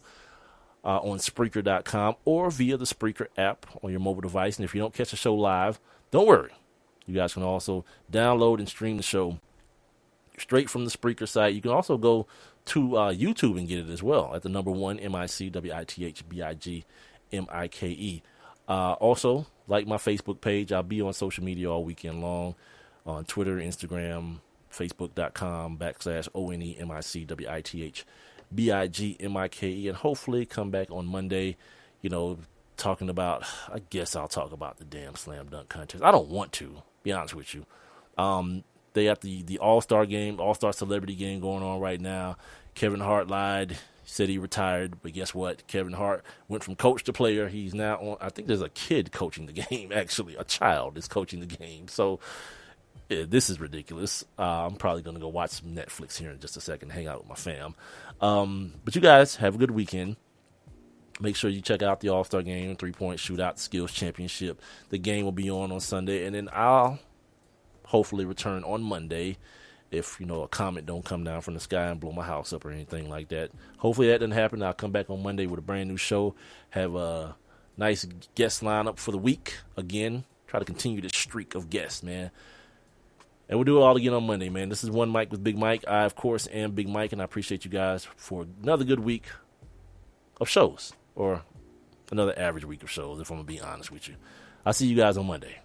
On Spreaker.com or via the Spreaker app on your mobile device. And if you don't catch the show live, don't worry. You guys can also download and stream the show straight from the Spreaker site. You can also go to YouTube and get it as well at the number 1 MICWITHBIGMIKE. Also, like my Facebook page. I'll be on social media all weekend long on Twitter, Instagram, Facebook.com/ONEMICWITHBIGMIKE. And hopefully come back on Monday, talking about, I guess I'll talk about the damn slam dunk contest. I don't want to, be honest with you. They got the All-Star game, All-Star celebrity game going on right now. Kevin Hart lied, said he retired, but guess what? Kevin Hart went from coach to player. He's now on, I think there's a kid coaching the game, actually. A child is coaching the game. So yeah, this is ridiculous. I'm probably going to go watch some Netflix here in just a second, hang out with my fam. But you guys have a good weekend. Make sure you check out the All-Star game, 3-point shootout, skills championship. The game will be on Sunday, and then I'll hopefully return on Monday if, a comet don't come down from the sky and blow my house up or anything like that. Hopefully that doesn't happen. I'll come back on Monday with a brand new show. Have a nice guest lineup for the week. Again, try to continue this streak of guests, man. And we'll do it all again on Monday, man. This is One Mic with Big Mike. I, of course, am Big Mike, and I appreciate you guys for another good week of shows, or another average week of shows, if I'm going to be honest with you. I'll see you guys on Monday.